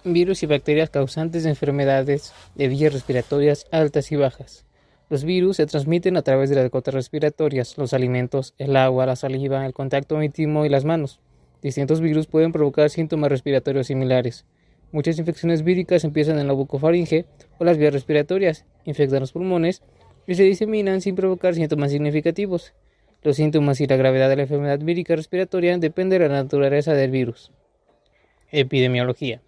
Virus y bacterias causantes de enfermedades de vías respiratorias altas y bajas. Los virus se transmiten a través de las gotas respiratorias, los alimentos, el agua, la saliva, el contacto íntimo y las manos. Distintos virus pueden provocar síntomas respiratorios similares. Muchas infecciones víricas empiezan en la bucofaringe o las vías respiratorias, infectan los pulmones y se diseminan sin provocar síntomas significativos. Los síntomas y la gravedad de la enfermedad vírica respiratoria dependen de la naturaleza del virus. Epidemiología.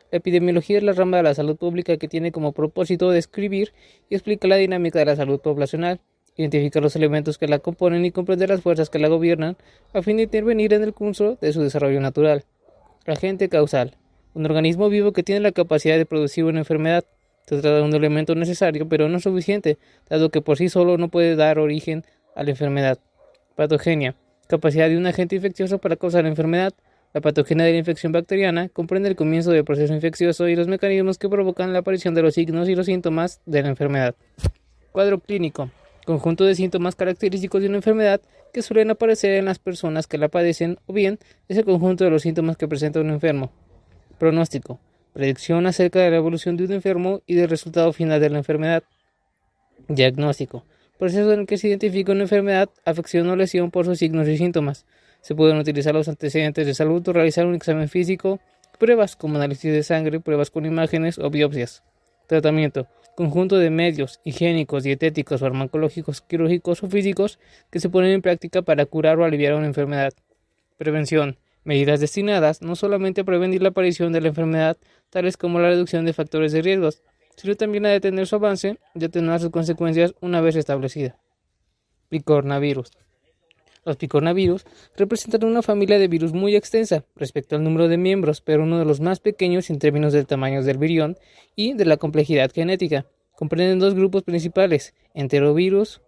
La epidemiología es la rama de la salud pública que tiene como propósito describir y explicar la dinámica de la salud poblacional, identificar los elementos que la componen y comprender las fuerzas que la gobiernan a fin de intervenir en el curso de su desarrollo natural. Agente causal. Un organismo vivo que tiene la capacidad de producir una enfermedad. Se trata de un elemento necesario, pero no suficiente, dado que por sí solo no puede dar origen a la enfermedad. Patogenia. Capacidad de un agente infeccioso para causar la enfermedad. La patogenia de la infección bacteriana comprende el comienzo del proceso infeccioso y los mecanismos que provocan la aparición de los signos y los síntomas de la enfermedad. Cuadro clínico. Conjunto de síntomas característicos de una enfermedad que suelen aparecer en las personas que la padecen o bien es el conjunto de los síntomas que presenta un enfermo. Pronóstico. Predicción acerca de la evolución de un enfermo y del resultado final de la enfermedad. Diagnóstico. Proceso en el que se identifica una enfermedad, afección o lesión por sus signos y síntomas. Se pueden utilizar los antecedentes de salud o realizar un examen físico, pruebas como análisis de sangre, pruebas con imágenes o biopsias. Tratamiento. Conjunto de medios higiénicos, dietéticos, farmacológicos, quirúrgicos o físicos que se ponen en práctica para curar o aliviar una enfermedad. Prevención. Medidas destinadas no solamente a prevenir la aparición de la enfermedad, tales como la reducción de factores de riesgos, sino también a detener su avance y atenuar sus consecuencias una vez establecida. Picornavirus. Los picornavirus representan una familia de virus muy extensa respecto al número de miembros, pero uno de los más pequeños en términos del tamaño del virión y de la complejidad genética. Comprenden dos grupos principales: enterovirus,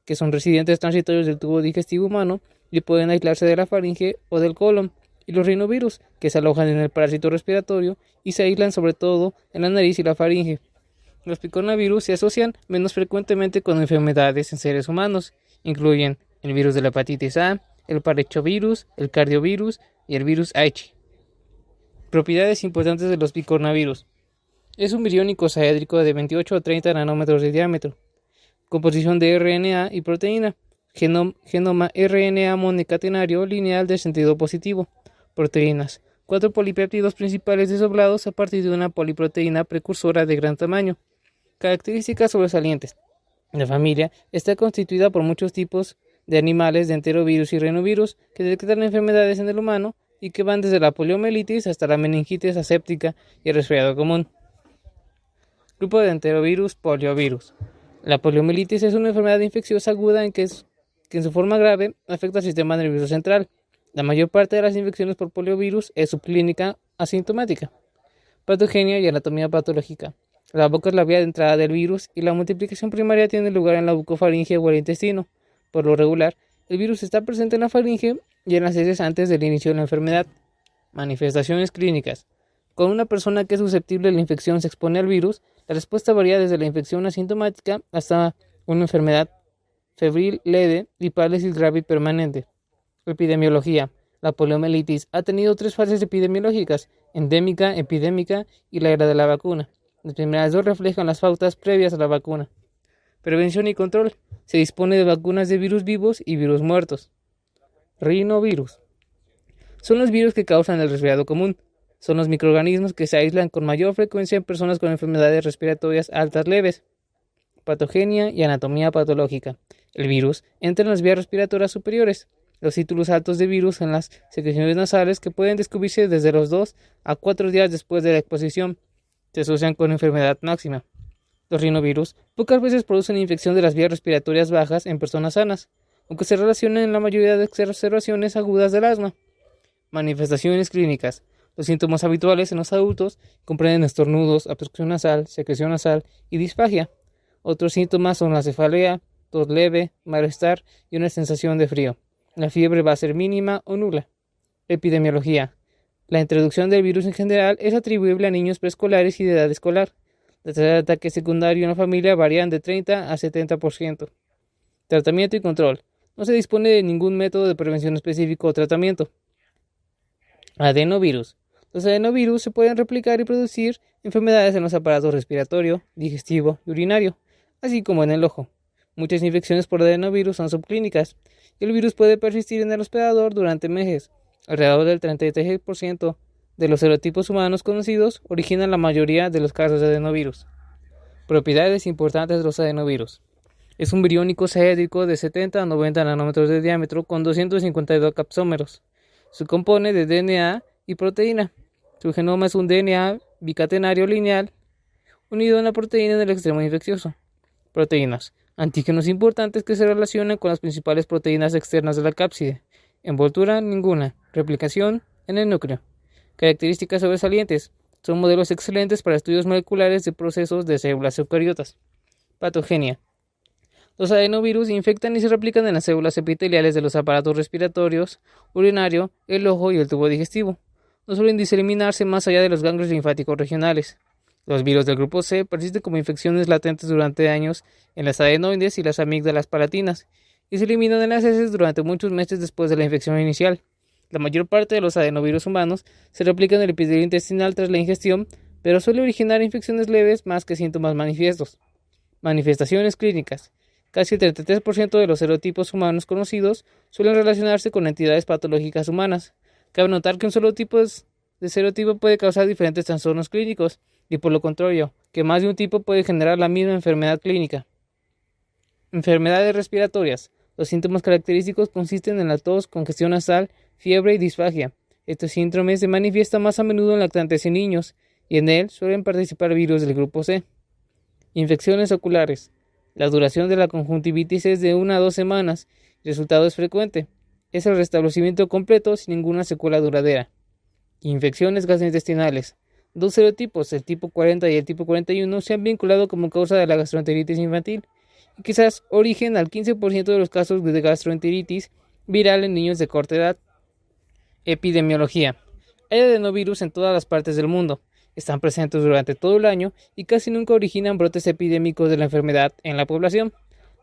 que son residentes transitorios del tubo digestivo humano y pueden aislarse de la faringe o del colon, y los rinovirus, que se alojan en el parásito respiratorio y se aíslan sobre todo en la nariz y la faringe. Los picornavirus se asocian menos frecuentemente con enfermedades en seres humanos. Incluyen el virus de la hepatitis A, el parvovirus, el cardiovirus y el virus H. Propiedades importantes de los picornavirus. Es un virión icosaédrico de 28 a 30 nanómetros de diámetro. Composición de RNA y proteína. Genoma RNA monocatenario lineal de sentido positivo. Proteínas. 4 polipéptidos principales desdoblados a partir de una poliproteína precursora de gran tamaño. Características sobresalientes. La familia está constituida por muchos tipos de animales de enterovirus y rinovirus que detectan enfermedades en el humano y que van desde la poliomielitis hasta la meningitis aséptica y el resfriado común. Grupo de enterovirus poliovirus. La poliomielitis es una enfermedad infecciosa aguda que en su forma grave afecta al sistema nervioso central. La mayor parte de las infecciones por poliovirus es subclínica asintomática. Patogenia y anatomía patológica. La boca es la vía de entrada del virus y la multiplicación primaria tiene lugar en la bucofaringe o el intestino. Por lo regular, el virus está presente en la faringe y en las heces antes del inicio de la enfermedad. Manifestaciones clínicas. Cuando una persona que es susceptible a la infección se expone al virus, la respuesta varía desde la infección asintomática hasta una enfermedad febril leve y parálisis grave y permanente. Epidemiología. La poliomielitis ha tenido 3 fases epidemiológicas: endémica, epidémica y la era de la vacuna. Las primeras 2 reflejan las pautas previas a la vacuna. Prevención y control. Se dispone de vacunas de virus vivos y virus muertos. Rinovirus. Son los virus que causan el resfriado común. Son los microorganismos que se aíslan con mayor frecuencia en personas con enfermedades respiratorias altas leves. Patogenia y anatomía patológica. El virus entra en las vías respiratorias superiores. Los títulos altos de virus en las secreciones nasales que pueden descubrirse desde los 2 a 4 días después de la exposición. Se asocian con enfermedad máxima. Los rinovirus pocas veces producen infección de las vías respiratorias bajas en personas sanas, aunque se relacionan en la mayoría de exacerbaciones agudas del asma. Manifestaciones clínicas. Los síntomas habituales en los adultos comprenden estornudos, obstrucción nasal, secreción nasal y disfagia. Otros síntomas son la cefalea, tos leve, malestar y una sensación de frío. La fiebre va a ser mínima o nula. Epidemiología. La introducción del virus en general es atribuible a niños preescolares y de edad escolar. La tasa de ataque secundario en la familia varían de 30 a 70%. Tratamiento y control. No se dispone de ningún método de prevención específico o tratamiento. Adenovirus. Los adenovirus se pueden replicar y producir enfermedades en los aparatos respiratorio, digestivo y urinario, así como en el ojo. Muchas infecciones por adenovirus son subclínicas y el virus puede persistir en el hospedador durante meses. Alrededor del 33% de los serotipos humanos conocidos originan la mayoría de los casos de adenovirus. Propiedades importantes de los adenovirus. Es un viriónico saédrico de 70 a 90 nanómetros de diámetro con 252 capsómeros. Se compone de DNA y proteína. Su genoma es un DNA bicatenario lineal unido a una proteína en el extremo infeccioso. Proteínas. Antígenos importantes que se relacionan con las principales proteínas externas de la cápside. Envoltura ninguna. Replicación en el núcleo. Características sobresalientes. Son modelos excelentes para estudios moleculares de procesos de células eucariotas. Patogenia. Los adenovirus infectan y se replican en las células epiteliales de los aparatos respiratorios, urinario, el ojo y el tubo digestivo. No suelen diseminarse más allá de los ganglios linfáticos regionales. Los virus del grupo C persisten como infecciones latentes durante años en las adenoides y las amígdalas palatinas y se eliminan en las heces durante muchos meses después de la infección inicial. La mayor parte de los adenovirus humanos se replican en el epitelio intestinal tras la ingestión, pero suele originar infecciones leves más que síntomas manifiestos. Manifestaciones clínicas. Casi el 33% de los serotipos humanos conocidos suelen relacionarse con entidades patológicas humanas. Cabe notar que un solo tipo de serotipo puede causar diferentes trastornos clínicos y, por lo contrario, que más de un tipo puede generar la misma enfermedad clínica. Enfermedades respiratorias. Los síntomas característicos consisten en la tos, congestión nasal, fiebre y disfagia. Este síndrome se manifiesta más a menudo en lactantes y niños, y en él suelen participar virus del grupo C. Infecciones oculares. La duración de la conjuntivitis es de 1 a 2 semanas. El resultado es frecuente. Es el restablecimiento completo sin ninguna secuela duradera. Infecciones gastrointestinales. Dos serotipos, el tipo 40 y el tipo 41, se han vinculado como causa de la gastroenteritis infantil y quizás origen al 15% de los casos de gastroenteritis viral en niños de corta edad. Epidemiología. Hay adenovirus en todas las partes del mundo. Están presentes durante todo el año y casi nunca originan brotes epidémicos de la enfermedad en la población.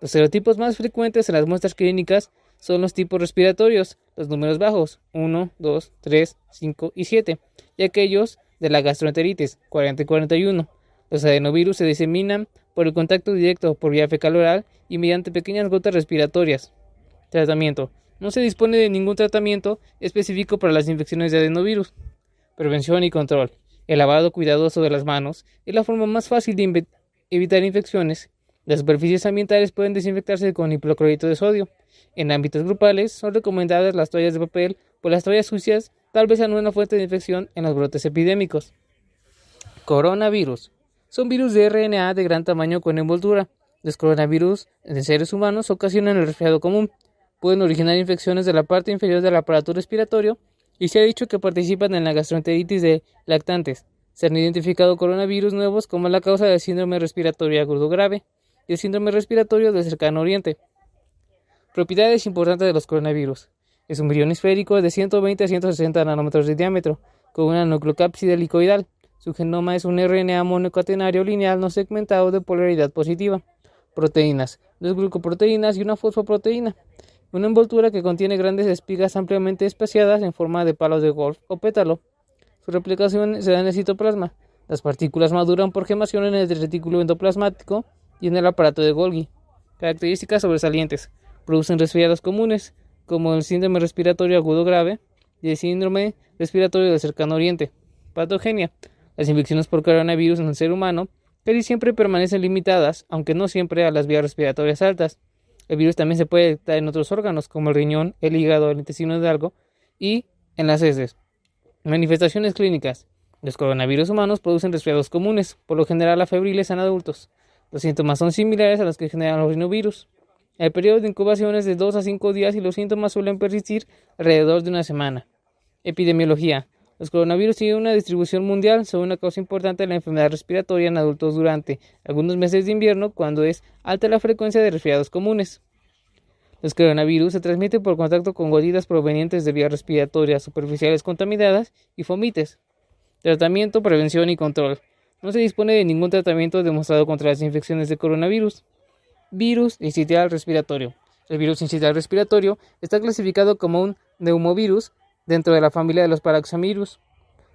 Los serotipos más frecuentes en las muestras clínicas son los tipos respiratorios, los números bajos, 1, 2, 3, 5 y 7, y aquellos de la gastroenteritis, 40 y 41. Los adenovirus se diseminan por el contacto directo por vía fecal oral y mediante pequeñas gotas respiratorias. Tratamiento. No se dispone de ningún tratamiento específico para las infecciones de adenovirus. Prevención y control. El lavado cuidadoso de las manos es la forma más fácil de evitar infecciones. Las superficies ambientales pueden desinfectarse con hipoclorito de sodio. En ámbitos grupales son recomendadas las toallas de papel, pues las toallas sucias tal vez sean una fuente de infección en los brotes epidémicos. Coronavirus. Son virus de RNA de gran tamaño con envoltura. Los coronavirus en seres humanos ocasionan el resfriado común. Pueden originar infecciones de la parte inferior del aparato respiratorio y se ha dicho que participan en la gastroenteritis de lactantes. Se han identificado coronavirus nuevos como la causa del síndrome respiratorio agudo grave y el síndrome respiratorio del cercano oriente. Propiedades importantes de los coronavirus. Es un virión esférico de 120 a 160 nanómetros de diámetro, con una nucleocápside helicoidal. Su genoma es un RNA monocatenario lineal no segmentado de polaridad positiva. Proteínas. 2 glucoproteínas y una fosfoproteína. Una envoltura que contiene grandes espigas ampliamente espaciadas en forma de palos de golf o pétalo. Su replicación se da en el citoplasma. Las partículas maduran por gemación en el retículo endoplasmático y en el aparato de Golgi. Características sobresalientes. Producen resfriados comunes, como el síndrome respiratorio agudo grave y el síndrome respiratorio del cercano oriente. Patogenia. Las infecciones por coronavirus en el ser humano casi siempre permanecen limitadas, aunque no siempre a las vías respiratorias altas. El virus también se puede detectar en otros órganos, como el riñón, el hígado, el intestino delgado y en las heces. Manifestaciones clínicas. Los coronavirus humanos producen resfriados comunes, por lo general febriles en adultos. Los síntomas son similares a los que generan los rinovirus. El periodo de incubación es de 2 a 5 días y los síntomas suelen persistir alrededor de una semana. Epidemiología. Los coronavirus tienen una distribución mundial, son una causa importante de la enfermedad respiratoria en adultos durante algunos meses de invierno, cuando es alta la frecuencia de resfriados comunes. Los coronavirus se transmiten por contacto con gotitas provenientes de vías respiratorias superficiales contaminadas y fomites. Tratamiento, prevención y control. No se dispone de ningún tratamiento demostrado contra las infecciones de coronavirus. Virus sincitial respiratorio. El virus sincitial respiratorio está clasificado como un neumovirus dentro de la familia de los paraxavirus.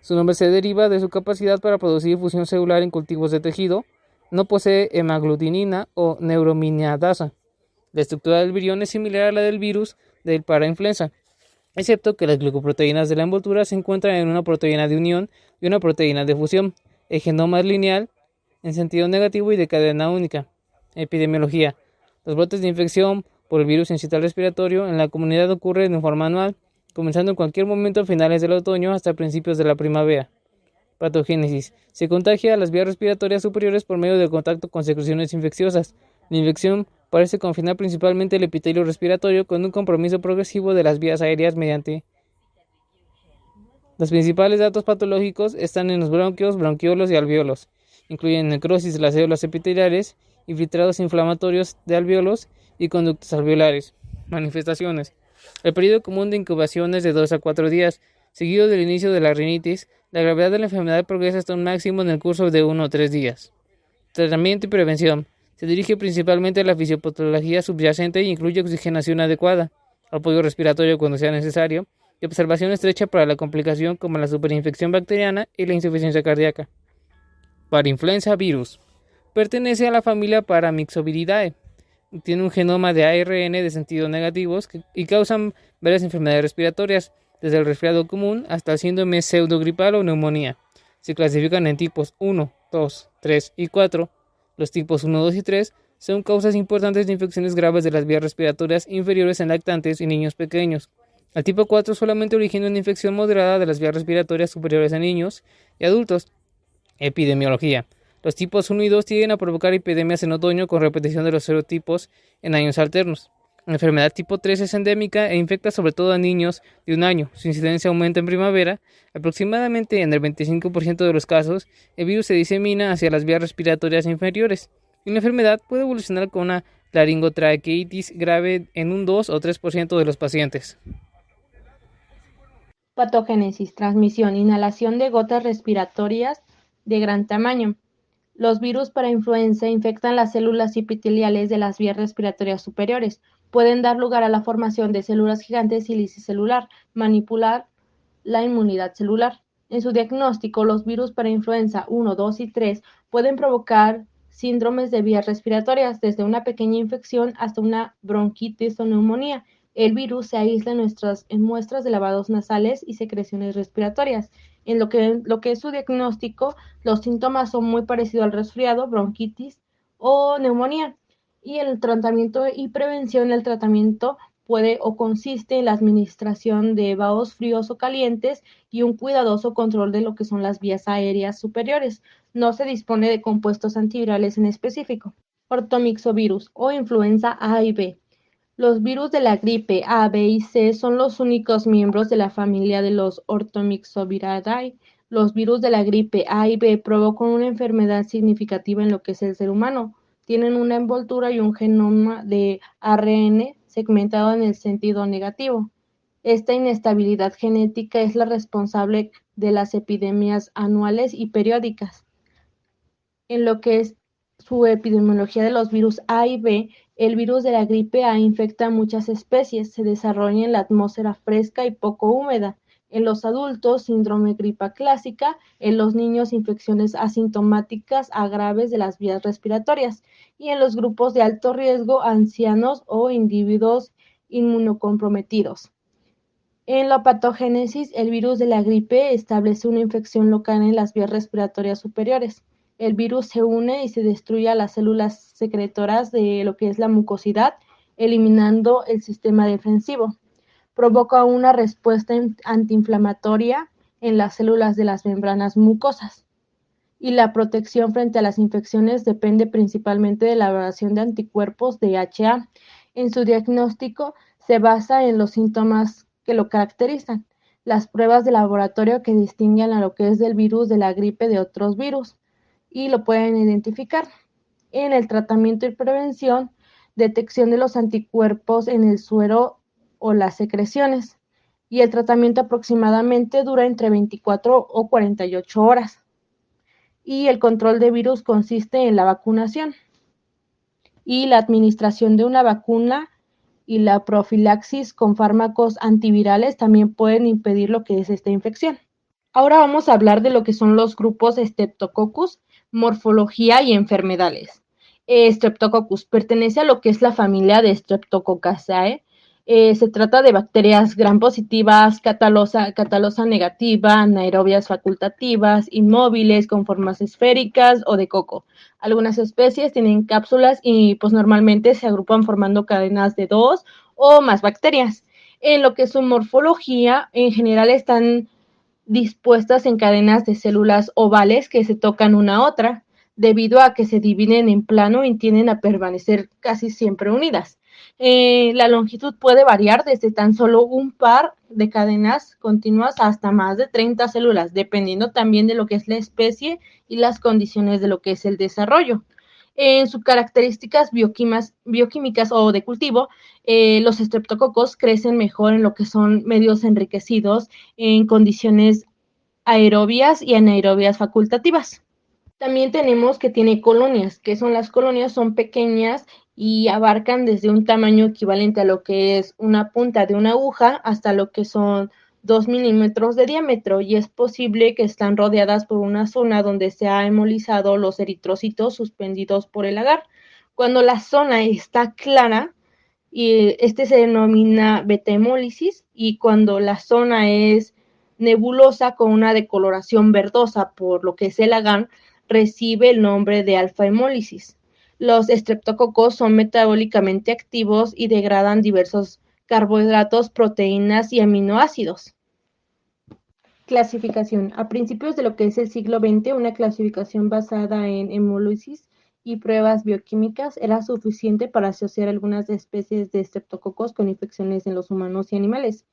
Su nombre se deriva de su capacidad para producir fusión celular en cultivos de tejido. No posee hemaglutinina o neuraminidasa. La estructura del virión es similar a la del virus del parainfluenza, excepto que las glicoproteínas de la envoltura se encuentran en una proteína de unión y una proteína de fusión. El genoma es lineal en sentido negativo y de cadena única. Epidemiología. Los brotes de infección por el virus incital respiratorio en la comunidad ocurren de forma anual, comenzando en cualquier momento a finales del otoño hasta principios de la primavera. Patogénesis. Se contagia a las vías respiratorias superiores por medio del contacto con secreciones infecciosas. La infección parece confinar principalmente el epitelio respiratorio con un compromiso progresivo de las vías aéreas mediante. Los principales datos patológicos están en los bronquios, bronquiolos y alvéolos. Incluyen necrosis de las células epiteliales, infiltrados inflamatorios de alvéolos y conductos alveolares. Manifestaciones. El periodo común de incubación es de 2 a 4 días, seguido del inicio de la rinitis. La gravedad de la enfermedad progresa hasta un máximo en el curso de 1 o 3 días. Tratamiento y prevención. Se dirige principalmente a la fisiopatología subyacente e incluye oxigenación adecuada, apoyo respiratorio cuando sea necesario, y observación estrecha para la complicación como la superinfección bacteriana y la insuficiencia cardíaca. Parainfluenza virus. Pertenece a la familia Paramyxoviridae. Tiene un genoma de ARN de sentido negativos y causan varias enfermedades respiratorias, desde el resfriado común hasta el síndrome pseudogripal o neumonía. Se clasifican en tipos 1, 2, 3 y 4. Los tipos 1, 2 y 3 son causas importantes de infecciones graves de las vías respiratorias inferiores en lactantes y niños pequeños. El tipo 4 solamente origina una infección moderada de las vías respiratorias superiores en niños y adultos. Epidemiología. Los tipos 1 y 2 tienden a provocar epidemias en otoño con repetición de los serotipos en años alternos. La enfermedad tipo 3 es endémica e infecta sobre todo a niños de 1 año. Su incidencia aumenta en primavera. Aproximadamente en el 25% de los casos, el virus se disemina hacia las vías respiratorias inferiores. Y la enfermedad puede evolucionar con una laringotraqueitis grave en un 2 o 3% de los pacientes. Patogénesis, transmisión, inhalación de gotas respiratorias de gran tamaño. Los virus para influenza infectan las células epiteliales de las vías respiratorias superiores. Pueden dar lugar a la formación de células gigantes y lisis celular, manipular la inmunidad celular. En su diagnóstico, los virus para influenza 1, 2 y 3 pueden provocar síndromes de vías respiratorias, desde una pequeña infección hasta una bronquitis o neumonía. El virus se aísla en muestras de lavados nasales y secreciones respiratorias. En lo que es su diagnóstico, los síntomas son muy parecidos al resfriado, bronquitis o neumonía. Y el tratamiento y prevención, el tratamiento puede o consiste en la administración de vaos fríos o calientes y un cuidadoso control de lo que son las vías aéreas superiores. No se dispone de compuestos antivirales en específico. Ortomixovirus o influenza A y B. Los virus de la gripe A, B y C son los únicos miembros de la familia de los Orthomyxoviridae. Los virus de la gripe A y B provocan una enfermedad significativa en lo que es el ser humano. Tienen una envoltura y un genoma de ARN segmentado en el sentido negativo. Esta inestabilidad genética es la responsable de las epidemias anuales y periódicas. En lo que es su epidemiología de los virus A y B, el virus de la gripe A infecta a muchas especies, se desarrolla en la atmósfera fresca y poco húmeda. En los adultos, síndrome gripa clásica; en los niños, infecciones asintomáticas a graves de las vías respiratorias; y en los grupos de alto riesgo, ancianos o individuos inmunocomprometidos. En la patogénesis, el virus de la gripe establece una infección local en las vías respiratorias superiores. El virus se une y se destruye a las células secretoras de lo que es la mucosidad, eliminando el sistema defensivo. Provoca una respuesta antiinflamatoria en las células de las membranas mucosas. Y la protección frente a las infecciones depende principalmente de la elaboración de anticuerpos de IgA. En su diagnóstico se basa en los síntomas que lo caracterizan, las pruebas de laboratorio que distinguen a lo que es del virus de la gripe de otros virus y lo pueden identificar. En el tratamiento y prevención, detección de los anticuerpos en el suero o las secreciones, y el tratamiento aproximadamente dura entre 24 o 48 horas. Y el control de virus consiste en la vacunación y la administración de una vacuna, y la profilaxis con fármacos antivirales también pueden impedir lo que es esta infección. Ahora vamos a hablar de lo que son los grupos Streptococcus, morfología y enfermedades. Streptococcus pertenece a lo que es la familia de Streptococcaceae. Se trata de bacterias gram positivas, catalosa negativa, anaerobias facultativas, inmóviles con formas esféricas o de coco. Algunas especies tienen cápsulas y pues normalmente se agrupan formando cadenas de 2 o más bacterias. En lo que es su morfología, en general están dispuestas en cadenas de células ovales que se tocan una a otra, debido a que se dividen en plano y tienden a permanecer casi siempre unidas. La longitud puede variar desde tan solo un par de cadenas continuas hasta más de 30 células, dependiendo también de lo que es la especie y las condiciones de lo que es el desarrollo. En sus características bioquímicas o de cultivo, los estreptococos crecen mejor en lo que son medios enriquecidos en condiciones aerobias y anaerobias facultativas. También tenemos que tiene colonias, que son las colonias, son pequeñas y abarcan desde un tamaño equivalente a lo que es una punta de una aguja hasta lo que son 2 milímetros de diámetro, y es posible que están rodeadas por una zona donde se ha hemolizado los eritrocitos suspendidos por el agar. Cuando la zona está clara, y este se denomina beta-hemólisis, y cuando la zona es nebulosa con una decoloración verdosa por lo que es el agar, recibe el nombre de alfa-hemólisis. Los estreptococos son metabólicamente activos y degradan diversos carbohidratos, proteínas y aminoácidos. Clasificación. A principios de lo que es el siglo XX, una clasificación basada en hemólisis y pruebas bioquímicas era suficiente para asociar algunas especies de estreptococos con infecciones en los humanos y animales.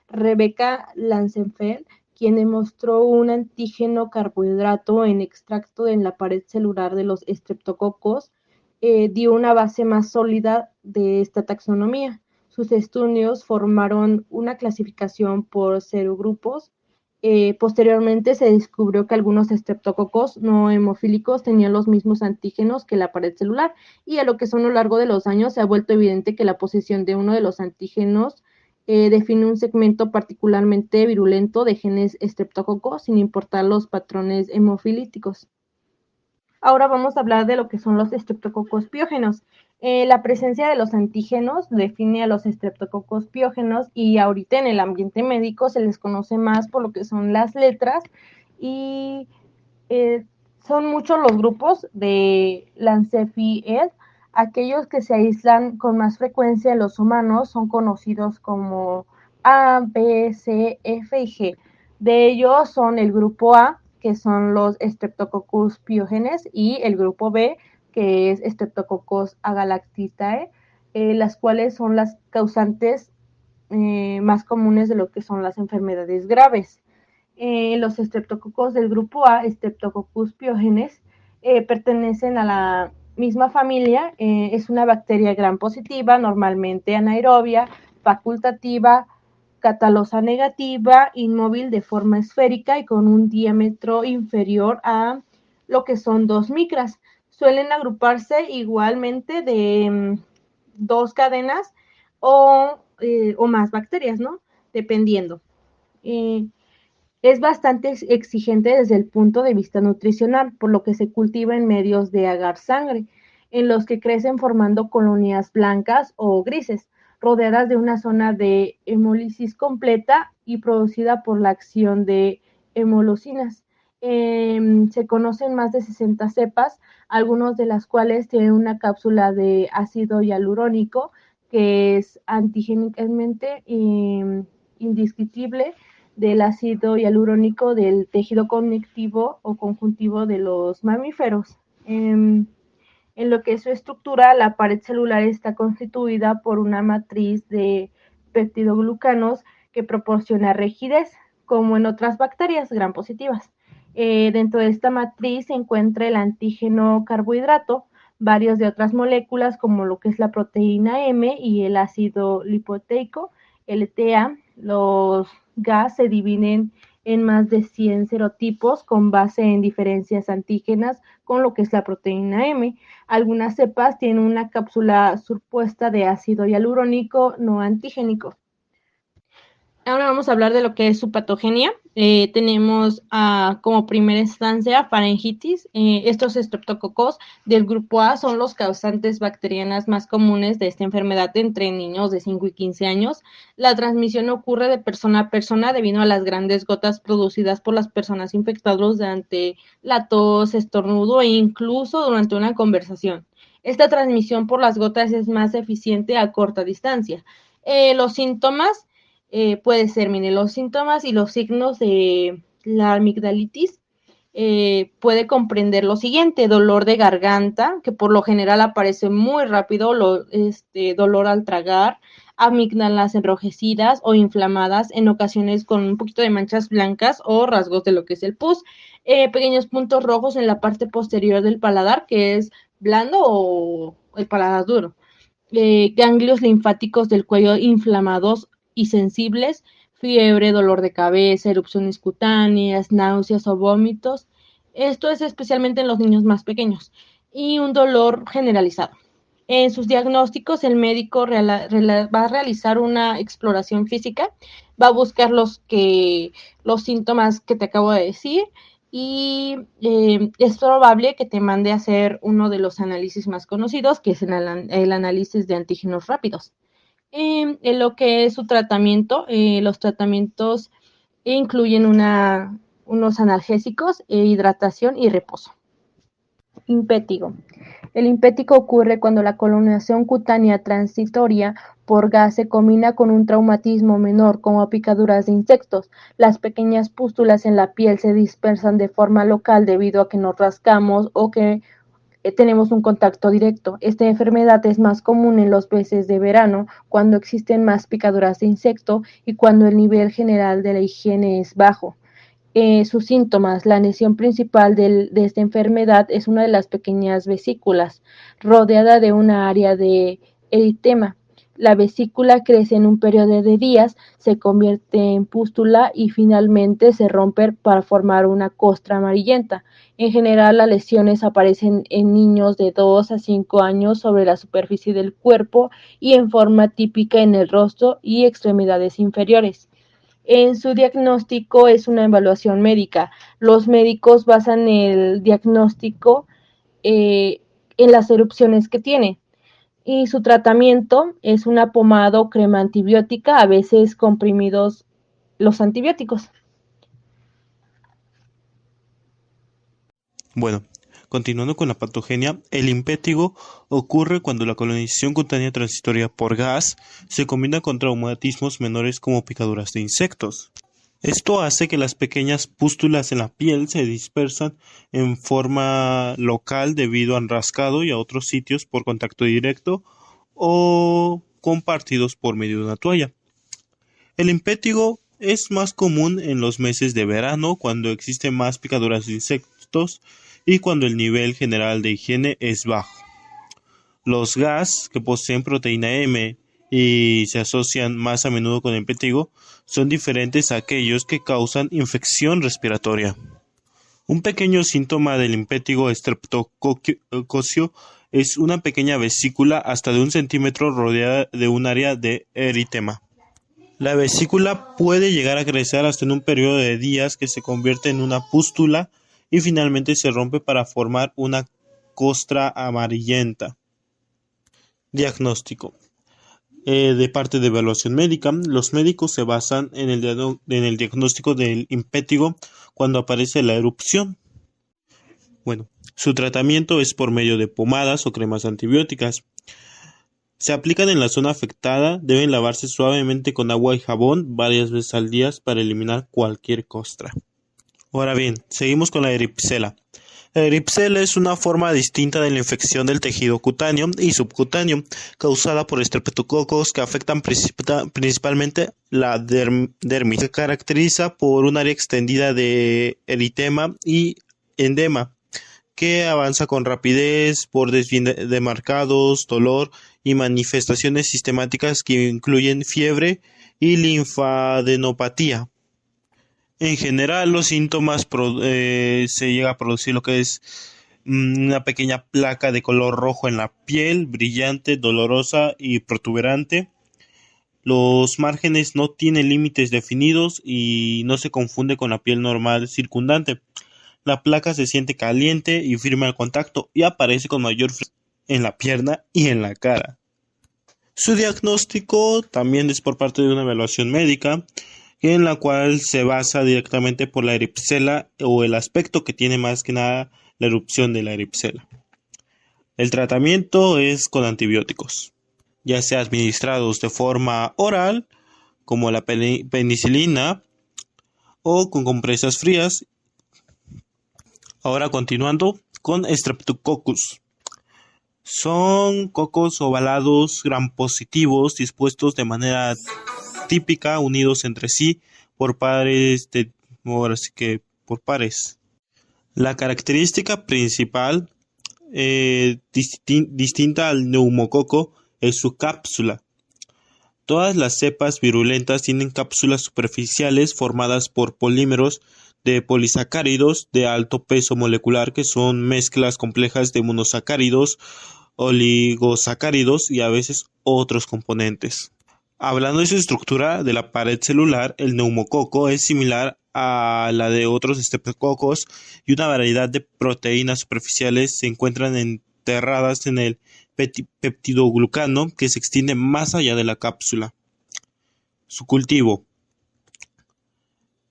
Rebecca Langenfeld, quien demostró un antígeno carbohidrato en extracto en la pared celular de los estreptococos, dio una base más sólida de esta taxonomía. Sus estudios formaron una clasificación por serogrupos. Posteriormente se descubrió que algunos estreptococos no hemofílicos tenían los mismos antígenos que la pared celular, y a lo que son a lo largo de los años se ha vuelto evidente que la posición de uno de los antígenos define un segmento particularmente virulento de genes estreptococos, sin importar los patrones hemofilíticos. Ahora vamos a hablar de lo que son los estreptococos piógenos. La presencia de los antígenos define a los estreptococos piógenos, y ahorita en el ambiente médico se les conoce más por lo que son las letras, y son muchos los grupos de Lancefi-Ed. Aquellos que se aíslan con más frecuencia en los humanos son conocidos como A, B, C, F y G. De ellos son el grupo A, que son los Streptococcus pyogenes, y el grupo B, que es Streptococcus agalactidae, las cuales son las causantes más comunes de lo que son las enfermedades graves. Los estreptococos del grupo A, Streptococcus pyogenes, pertenecen a la misma familia. Es una bacteria gram positiva, normalmente anaerobia, facultativa, catalosa negativa, inmóvil de forma esférica y con un diámetro inferior a lo que son 2 micras. Suelen agruparse igualmente de 2 cadenas o más bacterias, ¿no? Dependiendo. Eh, es bastante exigente desde el punto de vista nutricional, por lo que se cultiva en medios de agar sangre, en los que crecen formando colonias blancas o grises, rodeadas de una zona de hemólisis completa y producida por la acción de hemolosinas. Se conocen más de 60 cepas, algunos de las cuales tienen una cápsula de ácido hialurónico que es antigénicamente indescriptible del ácido hialurónico del tejido conectivo o conjuntivo de los mamíferos. En lo que es su estructura, la pared celular está constituida por una matriz de peptidoglucanos que proporciona rigidez, como en otras bacterias gram positivas. Dentro de esta matriz se encuentra el antígeno carbohidrato, varios de otras moléculas como lo que es la proteína M y el ácido lipoico, LTA. Los gas se dividen en más de 100 serotipos con base en diferencias antígenas con lo que es la proteína M. Algunas cepas tienen una cápsula surpuesta de ácido hialurónico no antigénico. Ahora vamos a hablar de lo que es su patogenia. Tenemos como primera instancia faringitis. Estos estreptococos del grupo A son los causantes bacterianas más comunes de esta enfermedad entre niños de 5 y 15 años. La transmisión ocurre de persona a persona debido a las grandes gotas producidas por las personas infectadas durante la tos, estornudo e incluso durante una conversación. Esta transmisión por las gotas es más eficiente a corta distancia. Los síntomas puede ser, mire, los síntomas y los signos de la amigdalitis puede comprender lo siguiente: dolor de garganta, que por lo general aparece muy rápido, dolor al tragar, amígdalas enrojecidas o inflamadas, en ocasiones con un poquito de manchas blancas o rasgos de lo que es el pus, pequeños puntos rojos en la parte posterior del paladar, que es blando o el paladar duro, ganglios linfáticos del cuello inflamados y sensibles, fiebre, dolor de cabeza, erupciones cutáneas, náuseas o vómitos. Esto es especialmente en los niños más pequeños. Y un dolor generalizado. En sus diagnósticos, el médico va a realizar una exploración física, va a buscar los síntomas que te acabo de decir, y es probable que te mande a hacer uno de los análisis más conocidos, que es el análisis de antígenos rápidos. En lo que es su tratamiento, los tratamientos incluyen unos analgésicos, hidratación y reposo. Impétigo. El impétigo ocurre cuando la coloración cutánea transitoria por gas se combina con un traumatismo menor, como picaduras de insectos. Las pequeñas pústulas en la piel se dispersan de forma local debido a que nos rascamos o que tenemos un contacto directo. Esta enfermedad es más común en los meses de verano, cuando existen más picaduras de insecto y cuando el nivel general de la higiene es bajo. Sus síntomas: la lesión principal de esta enfermedad es una de las pequeñas vesículas, rodeada de una área de eritema. La vesícula crece en un periodo de días, se convierte en pústula y finalmente se rompe para formar una costra amarillenta. En general, las lesiones aparecen en niños de 2 a 5 años sobre la superficie del cuerpo y en forma típica en el rostro y extremidades inferiores. En su diagnóstico es una evaluación médica. Los médicos basan el diagnóstico en las erupciones que tiene. Y su tratamiento es una pomada o crema antibiótica, a veces comprimidos los antibióticos. Bueno, continuando con la patogenia, el impétigo ocurre cuando la colonización cutánea transitoria por gas se combina con traumatismos menores como picaduras de insectos. Esto hace que las pequeñas pústulas en la piel se dispersan en forma local debido al rascado y a otros sitios por contacto directo o compartidos por medio de una toalla. El impétigo es más común en los meses de verano, cuando existen más picaduras de insectos y cuando el nivel general de higiene es bajo. Los gas, que poseen proteína M y se asocian más a menudo con el impétigo, son diferentes a aquellos que causan infección respiratoria. Un pequeño síntoma del impétigo estreptocócico es una pequeña vesícula hasta de 1 centímetro rodeada de un área de eritema. La vesícula puede llegar a crecer hasta en un periodo de días, que se convierte en una pústula y finalmente se rompe para formar una costra amarillenta. Diagnóstico. De parte de evaluación médica, los médicos se basan en el diagnóstico del impétigo cuando aparece la erupción. Bueno, su tratamiento es por medio de pomadas o cremas antibióticas. Se aplican en la zona afectada, deben lavarse suavemente con agua y jabón varias veces al día para eliminar cualquier costra. Ahora bien, seguimos con la eripsela. La eripsela es una forma distinta de la infección del tejido cutáneo y subcutáneo causada por estreptococos que afectan principalmente la dermis. Se caracteriza por un área extendida de eritema y endema, que avanza con rapidez, bordes bien demarcados, dolor y manifestaciones sistemáticas que incluyen fiebre y linfadenopatía. En general, los síntomas se llega a producir lo que es una pequeña placa de color rojo en la piel, brillante, dolorosa y protuberante. Los márgenes no tienen límites definidos y no se confunde con la piel normal circundante. La placa se siente caliente y firme al contacto y aparece con mayor frecuencia en la pierna y en la cara. Su diagnóstico también es por parte de una evaluación médica, en la cual se basa directamente por la eripsela o el aspecto que tiene más que nada la erupción de la eripsela. El tratamiento es con antibióticos, ya sea administrados de forma oral, como la penicilina, o con compresas frías. Ahora continuando con Streptococcus. Son cocos ovalados gram-positivos dispuestos de manera típica, unidos entre sí por pares por pares. La característica principal distinta al neumococo es su cápsula. Todas las cepas virulentas tienen cápsulas superficiales formadas por polímeros de polisacáridos de alto peso molecular, que son mezclas complejas de monosacáridos, oligosacáridos y a veces otros componentes. Hablando de su estructura de la pared celular, el neumococo es similar a la de otros estreptococos y una variedad de proteínas superficiales se encuentran enterradas en el peptidoglucano, que se extiende más allá de la cápsula. Su cultivo.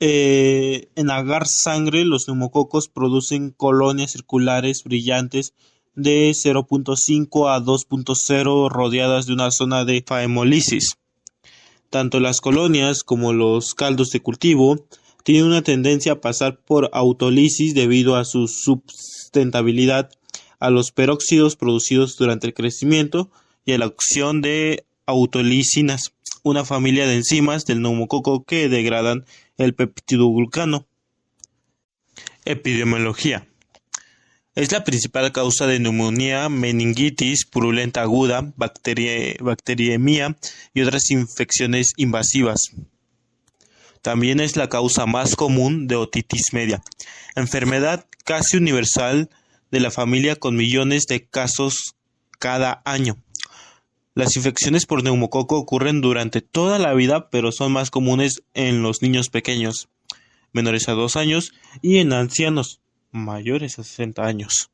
En agar sangre, los neumococos producen colonias circulares brillantes de 0.5 a 2.0 rodeadas de una zona de faemólisis. Tanto las colonias como los caldos de cultivo tienen una tendencia a pasar por autólisis debido a su sustentabilidad a los peróxidos producidos durante el crecimiento y a la acción de autolisinas, una familia de enzimas del neumococo que degradan el peptidoglucano. Epidemiología. Es la principal causa de neumonía, meningitis purulenta aguda, bacteriemia y otras infecciones invasivas. También es la causa más común de otitis media, enfermedad casi universal de la familia con millones de casos cada año. Las infecciones por neumococo ocurren durante toda la vida, pero son más comunes en los niños pequeños, menores a 2 años, y en ancianos, mayores a 60 años.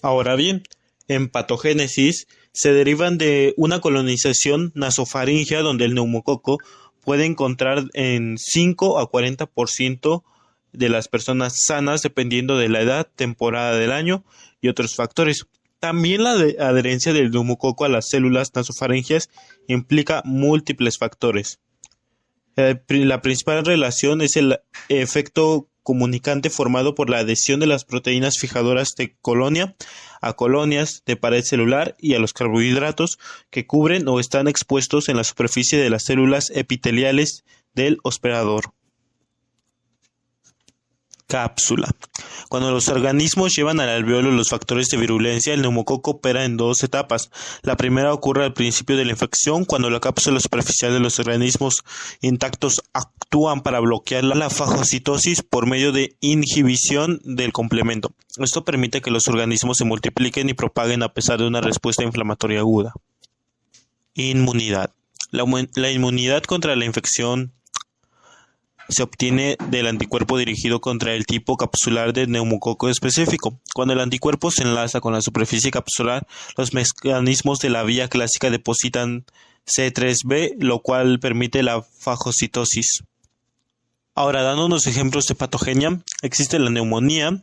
Ahora bien, en patogénesis se derivan de una colonización nasofaringea donde el neumococo puede encontrar en 5 a 40% de las personas sanas, dependiendo de la edad, temporada del año y otros factores. También la adherencia del neumococo a las células nasofaringeas implica múltiples factores. La principal relación es el efecto comunicante formado por la adhesión de las proteínas fijadoras de colonia a colonias de pared celular y a los carbohidratos que cubren o están expuestos en la superficie de las células epiteliales del hospedador. Cápsula. Cuando los organismos llevan al alveolo los factores de virulencia, el neumococo opera en 2 etapas. La primera ocurre al principio de la infección, cuando la cápsula superficial de los organismos intactos actúan para bloquear la fagocitosis por medio de inhibición del complemento. Esto permite que los organismos se multipliquen y propaguen a pesar de una respuesta inflamatoria aguda. Inmunidad. La inmunidad contra la infección se obtiene del anticuerpo dirigido contra el tipo capsular de neumococo específico. Cuando el anticuerpo se enlaza con la superficie capsular, los mecanismos de la vía clásica depositan C3b, lo cual permite la fagocitosis. Ahora, dando unos ejemplos de patogenia, existe la neumonía.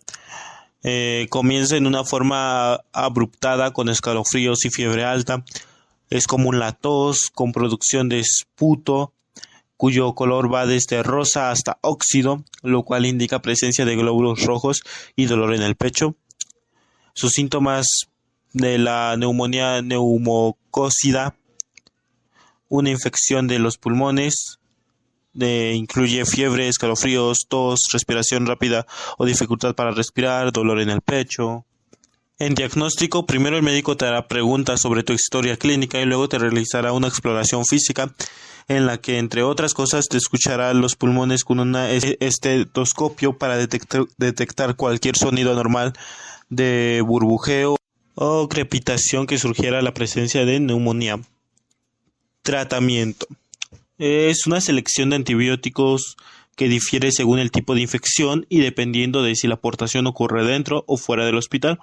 Comienza en una forma abruptada con escalofríos y fiebre alta. Es común la tos con producción de esputo, cuyo color va desde rosa hasta óxido, lo cual indica presencia de glóbulos rojos y dolor en el pecho. Sus síntomas de la neumonía neumocócida: una infección de los pulmones, incluye fiebre, escalofríos, tos, respiración rápida o dificultad para respirar, dolor en el pecho. En diagnóstico, primero el médico te hará preguntas sobre tu historia clínica y luego te realizará una exploración física en la que, entre otras cosas, te escuchará los pulmones con un estetoscopio para detectar cualquier sonido anormal de burbujeo o crepitación que surgiera la presencia de neumonía. Tratamiento. Es una selección de antibióticos que difiere según el tipo de infección y dependiendo de si la aportación ocurre dentro o fuera del hospital.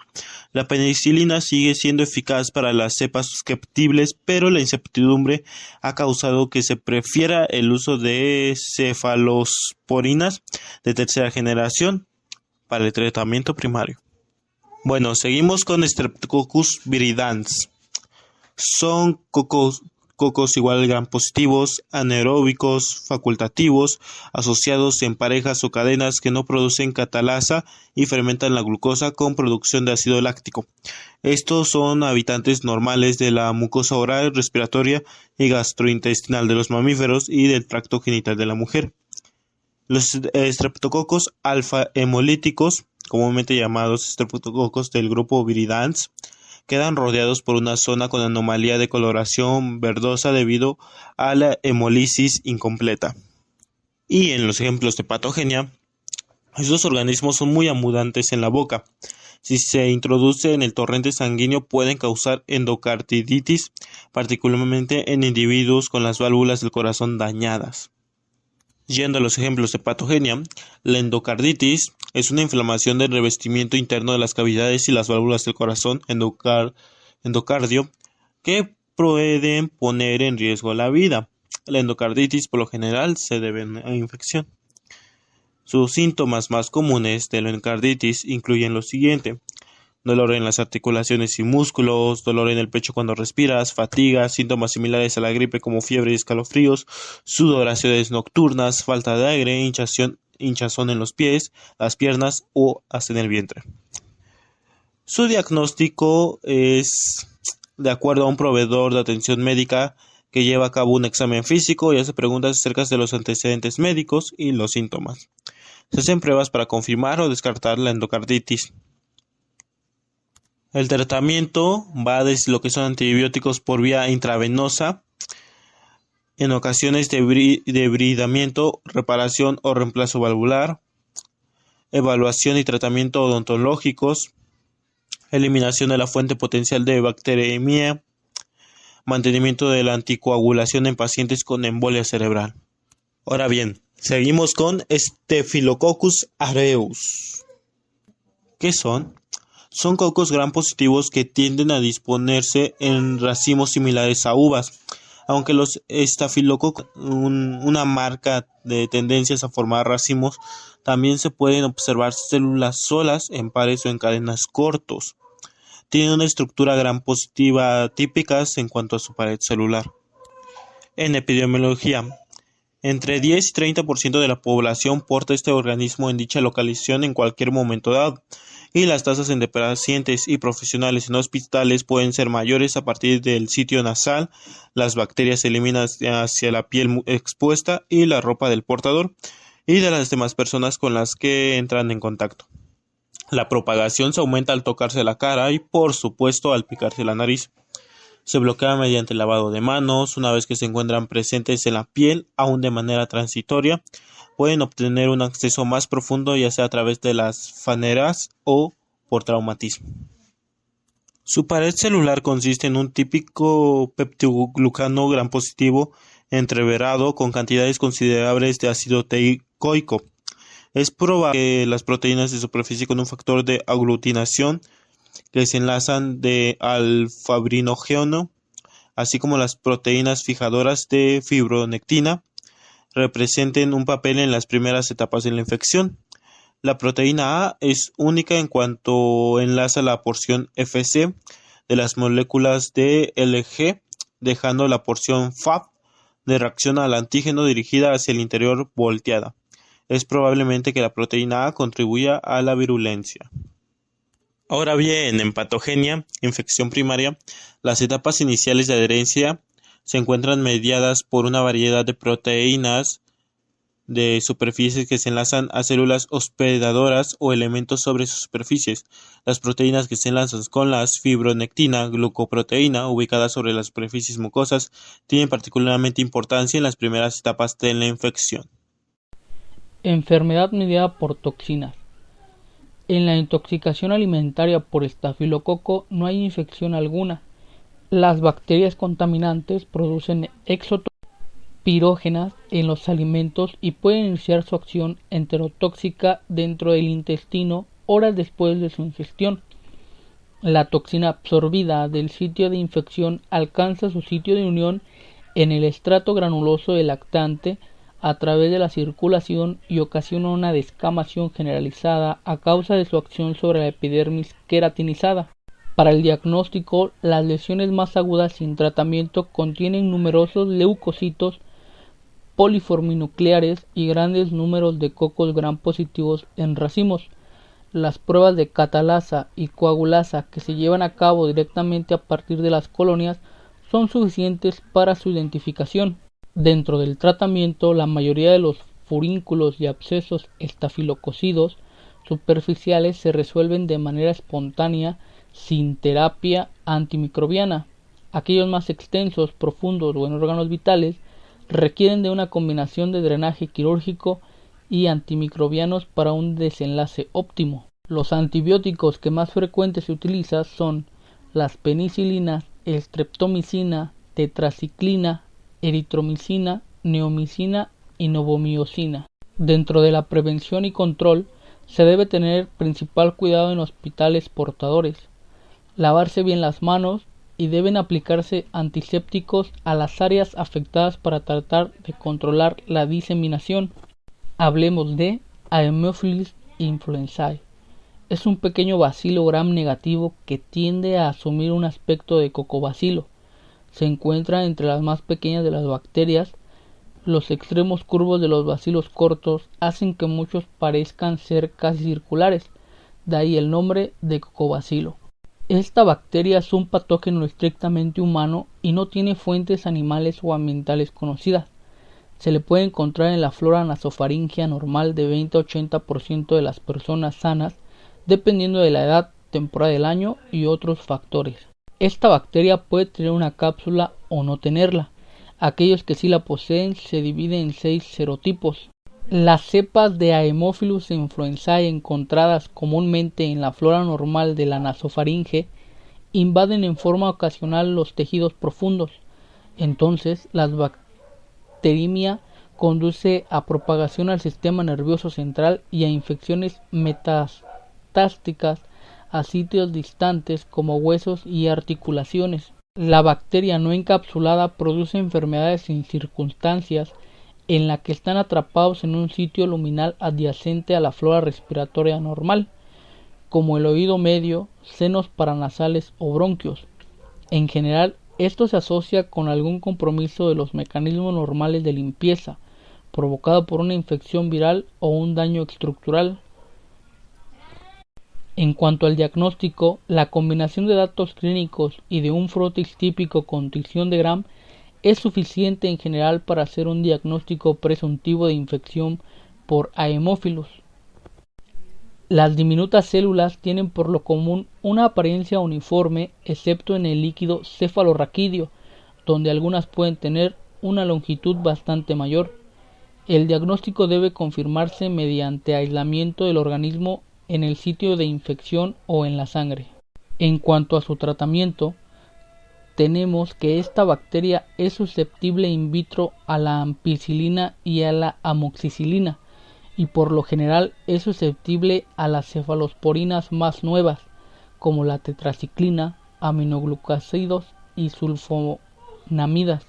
La penicilina sigue siendo eficaz para las cepas susceptibles, pero la incertidumbre ha causado que se prefiera el uso de cefalosporinas de tercera generación para el tratamiento primario. Bueno, seguimos con Streptococcus viridans. Son cocos igual gram positivos, anaeróbicos, facultativos, asociados en parejas o cadenas que no producen catalasa y fermentan la glucosa con producción de ácido láctico. Estos son habitantes normales de la mucosa oral, respiratoria y gastrointestinal de los mamíferos y del tracto genital de la mujer. Los estreptococos alfa hemolíticos, comúnmente llamados estreptococos del grupo viridans, quedan rodeados por una zona con anomalía de coloración verdosa debido a la hemólisis incompleta. Y en los ejemplos de patogenia, estos organismos son muy abundantes en la boca. Si se introduce en el torrente sanguíneo pueden causar endocarditis, particularmente en individuos con las válvulas del corazón dañadas. Yendo a los ejemplos de patogenia, la endocarditis es una inflamación del revestimiento interno de las cavidades y las válvulas del corazón endocardio que pueden poner en riesgo la vida. La endocarditis por lo general se debe a una infección. Sus síntomas más comunes de la endocarditis incluyen lo siguiente: dolor en las articulaciones y músculos, dolor en el pecho cuando respiras, fatiga, síntomas similares a la gripe como fiebre y escalofríos, sudoraciones nocturnas, falta de aire, hinchazón en los pies, las piernas o hasta en el vientre. Su diagnóstico es de acuerdo a un proveedor de atención médica que lleva a cabo un examen físico y hace preguntas acerca de los antecedentes médicos y los síntomas. Se hacen pruebas para confirmar o descartar la endocarditis. El tratamiento va desde lo que son antibióticos por vía intravenosa, en ocasiones de debridamiento, reparación o reemplazo valvular, evaluación y tratamiento odontológicos, eliminación de la fuente potencial de bacteremia, mantenimiento de la anticoagulación en pacientes con embolia cerebral. Ahora bien, seguimos con Staphylococcus aureus. ¿Qué son? Son cocos gram positivos que tienden a disponerse en racimos similares a uvas, aunque los estafilococos, una marca de tendencias a formar racimos, también se pueden observar células solas en pares o en cadenas cortos. Tienen una estructura gram positiva típicas en cuanto a su pared celular. En epidemiología, entre 10 y 30% de la población porta este organismo en dicha localización en cualquier momento dado, y las tasas entre pacientes y profesionales en hospitales pueden ser mayores a partir del sitio nasal. Las bacterias se eliminan hacia la piel expuesta y la ropa del portador y de las demás personas con las que entran en contacto. La propagación se aumenta al tocarse la cara y, por supuesto, al picarse la nariz. Se bloquea mediante el lavado de manos. Una vez que se encuentran presentes en la piel, aún de manera transitoria, pueden obtener un acceso más profundo, ya sea a través de las faneras o por traumatismo. Su pared celular consiste en un típico peptidoglucano gram positivo entreverado con cantidades considerables de ácido teicoico. Es probable que las proteínas de superficie con un factor de aglutinación que se enlazan al fibrinógeno, así como las proteínas fijadoras de fibronectina, representen un papel en las primeras etapas de la infección. La proteína A es única en cuanto enlaza la porción Fc de las moléculas de LG, dejando la porción Fab de reacción al antígeno dirigida hacia el interior volteada. Es probablemente que la proteína A contribuya a la virulencia. Ahora bien, en patogenia, infección primaria, las etapas iniciales de adherencia se encuentran mediadas por una variedad de proteínas de superficies que se enlazan a células hospedadoras o elementos sobre sus superficies. Las proteínas que se enlazan con la fibronectina, glucoproteína, ubicadas sobre las superficies mucosas, tienen particularmente importancia en las primeras etapas de la infección. Enfermedad mediada por toxinas. En la intoxicación alimentaria por estafilococo no hay infección alguna, Las bacterias contaminantes producen exopirógenas en los alimentos y pueden iniciar su acción enterotóxica dentro del intestino horas después de su ingestión. La toxina absorbida del sitio de infección alcanza su sitio de unión en el estrato granuloso del lactante a través de la circulación y ocasiona una descamación generalizada a causa de su acción sobre la epidermis queratinizada. Para el diagnóstico, las lesiones más agudas sin tratamiento contienen numerosos leucocitos poliforminucleares y grandes números de cocos gram positivos en racimos. Las pruebas de catalasa y coagulasa que se llevan a cabo directamente a partir de las colonias son suficientes para su identificación. Dentro del tratamiento, la mayoría de los furúnculos y abscesos estafilococidos superficiales se resuelven de manera espontánea sin terapia antimicrobiana. Aquellos más extensos, profundos o en órganos vitales requieren de una combinación de drenaje quirúrgico y antimicrobianos para un desenlace óptimo. Los antibióticos que más frecuentes se utilizan son las penicilinas, streptomicina, tetraciclina, eritromicina, neomicina y novomiosina. Dentro de la prevención y control se debe tener principal cuidado en hospitales portadores, lavarse bien las manos y deben aplicarse antisépticos a las áreas afectadas para tratar de controlar la diseminación. Hablemos de Haemophilus influenzae. Es un pequeño bacilo gram negativo que tiende a asumir un aspecto de cocobacilo. Se encuentra entre las más pequeñas de las bacterias. Los extremos curvos de los bacilos cortos hacen que muchos parezcan ser casi circulares, de ahí el nombre de cocobacilo. Esta bacteria es un patógeno estrictamente humano y no tiene fuentes animales o ambientales conocidas. Se le puede encontrar en la flora nasofaringea normal de 20 a 80% de las personas sanas, dependiendo de la edad, temporada del año y otros factores. Esta bacteria puede tener una cápsula o no tenerla. Aquellos que sí la poseen se dividen en 6 serotipos. Las cepas de Haemophilus influenzae encontradas comúnmente en la flora normal de la nasofaringe invaden en forma ocasional los tejidos profundos. Entonces, la bacterimia conduce a propagación al sistema nervioso central y a infecciones metastásicas a sitios distantes como huesos y articulaciones. La bacteria no encapsulada produce enfermedades en circunstancias en la que están atrapados en un sitio luminal adyacente a la flora respiratoria normal, como el oído medio, senos paranasales o bronquios. En general, esto se asocia con algún compromiso de los mecanismos normales de limpieza, provocado por una infección viral o un daño estructural. En cuanto al diagnóstico, la combinación de datos clínicos y de un frotis típico con tinción de Gram es suficiente en general para hacer un diagnóstico presuntivo de infección por Haemophilus. Las diminutas células tienen por lo común una apariencia uniforme, excepto en el líquido cefalorraquídeo, donde algunas pueden tener una longitud bastante mayor. El diagnóstico debe confirmarse mediante aislamiento del organismo en el sitio de infección o en la sangre. En cuanto a su tratamiento, tenemos que esta bacteria es susceptible in vitro a la ampicilina y a la amoxicilina, y por lo general es susceptible a las cefalosporinas más nuevas, como la tetraciclina, aminoglucósidos y sulfonamidas.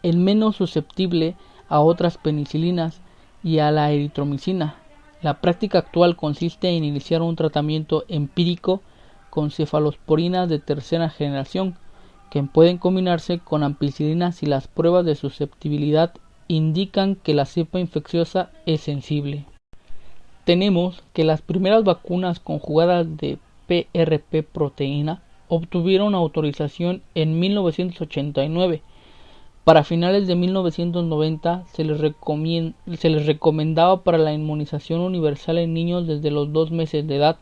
Es menos susceptible a otras penicilinas y a la eritromicina. La práctica actual consiste en iniciar un tratamiento empírico con cefalosporinas de tercera generación, que pueden combinarse con ampicilina si las pruebas de susceptibilidad indican que la cepa infecciosa es sensible. Tenemos que las primeras vacunas conjugadas de PRP proteína obtuvieron autorización en 1989. Para finales de 1990 se les recomendaba para la inmunización universal en niños desde los 2 meses de edad.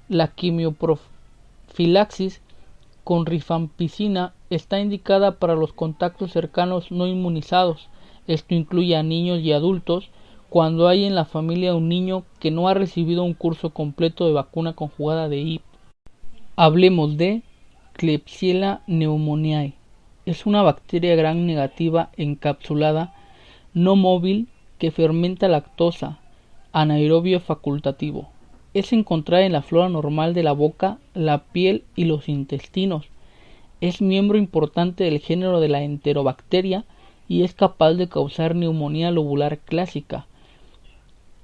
La quimioprofilaxis con rifampicina está indicada para los contactos cercanos no inmunizados. Esto incluye a niños y adultos cuando hay en la familia un niño que no ha recibido un curso completo de vacuna conjugada de IP. Hablemos de Klebsiella pneumoniae. Es una bacteria gram negativa encapsulada, no móvil, que fermenta lactosa, anaerobio facultativo. Es encontrada en la flora normal de la boca, la piel y los intestinos. Es miembro importante del género de la Enterobacteria y es capaz de causar neumonía lobular clásica.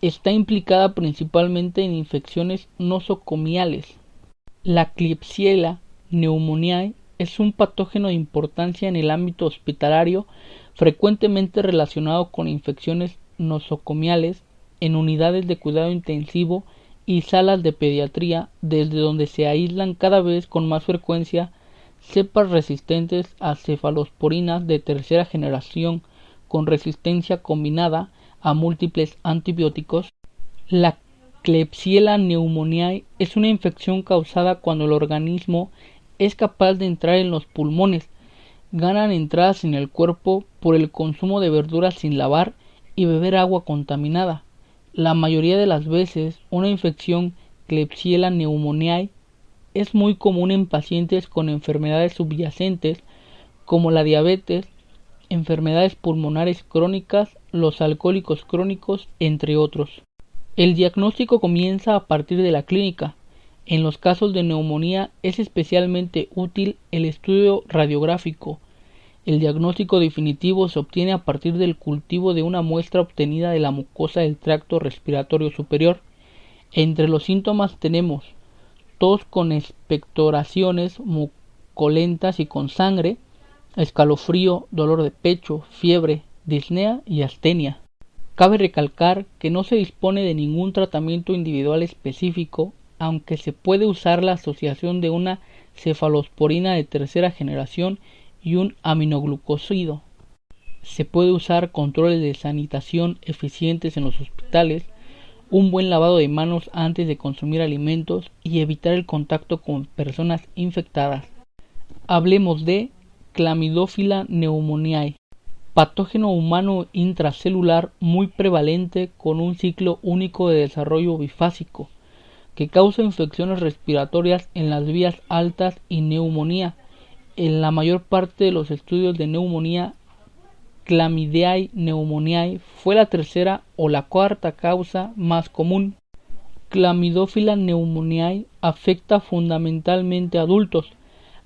Está implicada principalmente en infecciones nosocomiales. La Klebsiella pneumoniae es un patógeno de importancia en el ámbito hospitalario, frecuentemente relacionado con infecciones nosocomiales en unidades de cuidado intensivo y salas de pediatría, desde donde se aíslan cada vez con más frecuencia cepas resistentes a cefalosporinas de tercera generación con resistencia combinada a múltiples antibióticos. La Klebsiella pneumoniae es una infección causada cuando el organismo es capaz de entrar en los pulmones, ganan entradas en el cuerpo por el consumo de verduras sin lavar y beber agua contaminada. La mayoría de las veces, una infección Klebsiella pneumoniae es muy común en pacientes con enfermedades subyacentes como la diabetes, enfermedades pulmonares crónicas, los alcohólicos crónicos, entre otros. El diagnóstico comienza a partir de la clínica. En los casos de neumonía es especialmente útil el estudio radiográfico. El diagnóstico definitivo se obtiene a partir del cultivo de una muestra obtenida de la mucosa del tracto respiratorio superior. Entre los síntomas tenemos tos con expectoraciones mucolentas y con sangre, escalofrío, dolor de pecho, fiebre, disnea y astenia. Cabe recalcar que no se dispone de ningún tratamiento individual específico, aunque se puede usar la asociación de una cefalosporina de tercera generación y un aminoglucósido. Se puede usar controles de sanitación eficientes en los hospitales, un buen lavado de manos antes de consumir alimentos y evitar el contacto con personas infectadas. Hablemos de Chlamydophila pneumoniae, patógeno humano intracelular muy prevalente con un ciclo único de desarrollo bifásico, que causa infecciones respiratorias en las vías altas y neumonía. En la mayor parte de los estudios de neumonía, Chlamydiae pneumoniae fue la tercera o la cuarta causa más común. Chlamydophila pneumoniae afecta fundamentalmente a adultos.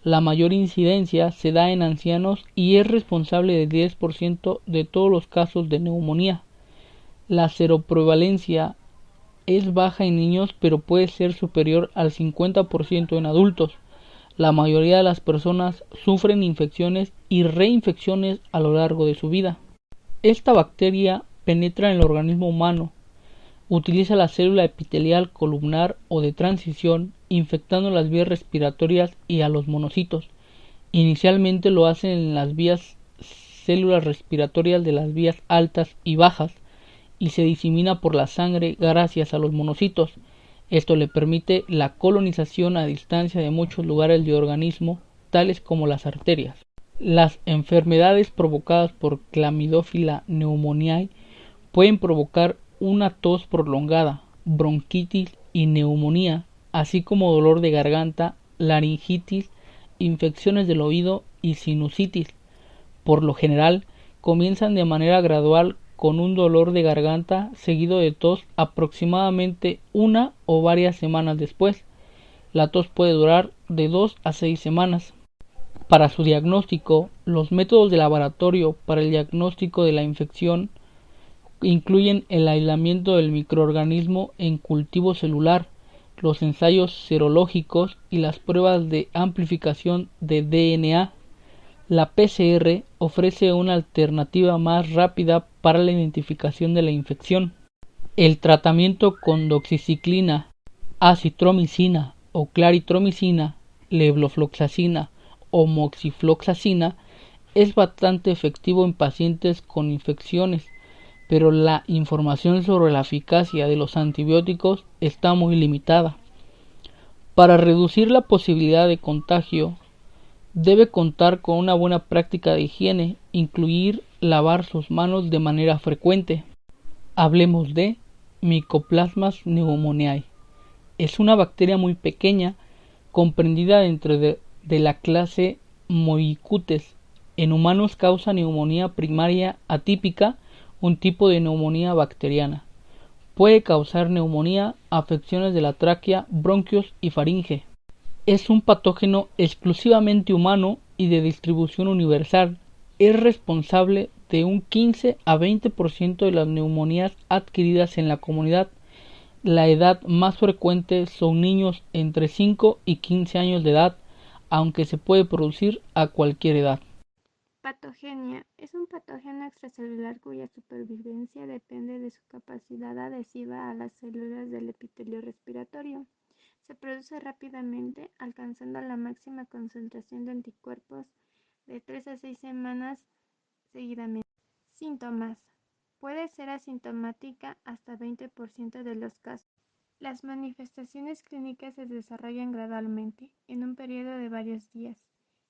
La mayor incidencia se da en ancianos y es responsable del 10% de todos los casos de neumonía. La seroprevalencia es baja en niños, pero puede ser superior al 50% en adultos. La mayoría de las personas sufren infecciones y reinfecciones a lo largo de su vida. Esta bacteria penetra en el organismo humano, utiliza la célula epitelial columnar o de transición, infectando las vías respiratorias y a los monocitos. Inicialmente lo hacen en las células respiratorias de las vías altas y bajas y se disemina por la sangre gracias a los monocitos. Esto le permite la colonización a distancia de muchos lugares del organismo, tales como las arterias. Las enfermedades provocadas por Chlamydophila pneumoniae pueden provocar una tos prolongada, bronquitis y neumonía, así como dolor de garganta, laringitis, infecciones del oído y sinusitis. Por lo general, comienzan de manera gradual con un dolor de garganta seguido de tos aproximadamente una o varias semanas después. La tos puede durar de 2 a 6 semanas. Para su diagnóstico, los métodos de laboratorio para el diagnóstico de la infección incluyen el aislamiento del microorganismo en cultivo celular, los ensayos serológicos y las pruebas de amplificación de DNA. La PCR ofrece una alternativa más rápida para la identificación de la infección. El tratamiento con doxiciclina, acitromicina o claritromicina, levofloxacina o moxifloxacina es bastante efectivo en pacientes con infecciones, pero la información sobre la eficacia de los antibióticos está muy limitada. Para reducir la posibilidad de contagio, debe contar con una buena práctica de higiene, incluir lavar sus manos de manera frecuente. Hablemos de Mycoplasma pneumoniae. Es una bacteria muy pequeña, comprendida entre de la clase Moicutes. En humanos causa neumonía primaria atípica, un tipo de neumonía bacteriana. Puede causar neumonía, afecciones de la tráquea, bronquios y faringe. Es un patógeno exclusivamente humano y de distribución universal. Es responsable de un 15 a 20% de las neumonías adquiridas en la comunidad. La edad más frecuente son niños entre 5 y 15 años de edad, aunque se puede producir a cualquier edad. Patogenia es un patógeno extracelular cuya supervivencia depende de su capacidad adhesiva a las células del epitelio respiratorio. Se produce rápidamente, alcanzando la máxima concentración de anticuerpos de 3 a 6 semanas seguidamente. Síntomas. Puede ser asintomática hasta 20% de los casos. Las manifestaciones clínicas se desarrollan gradualmente, en un periodo de varios días,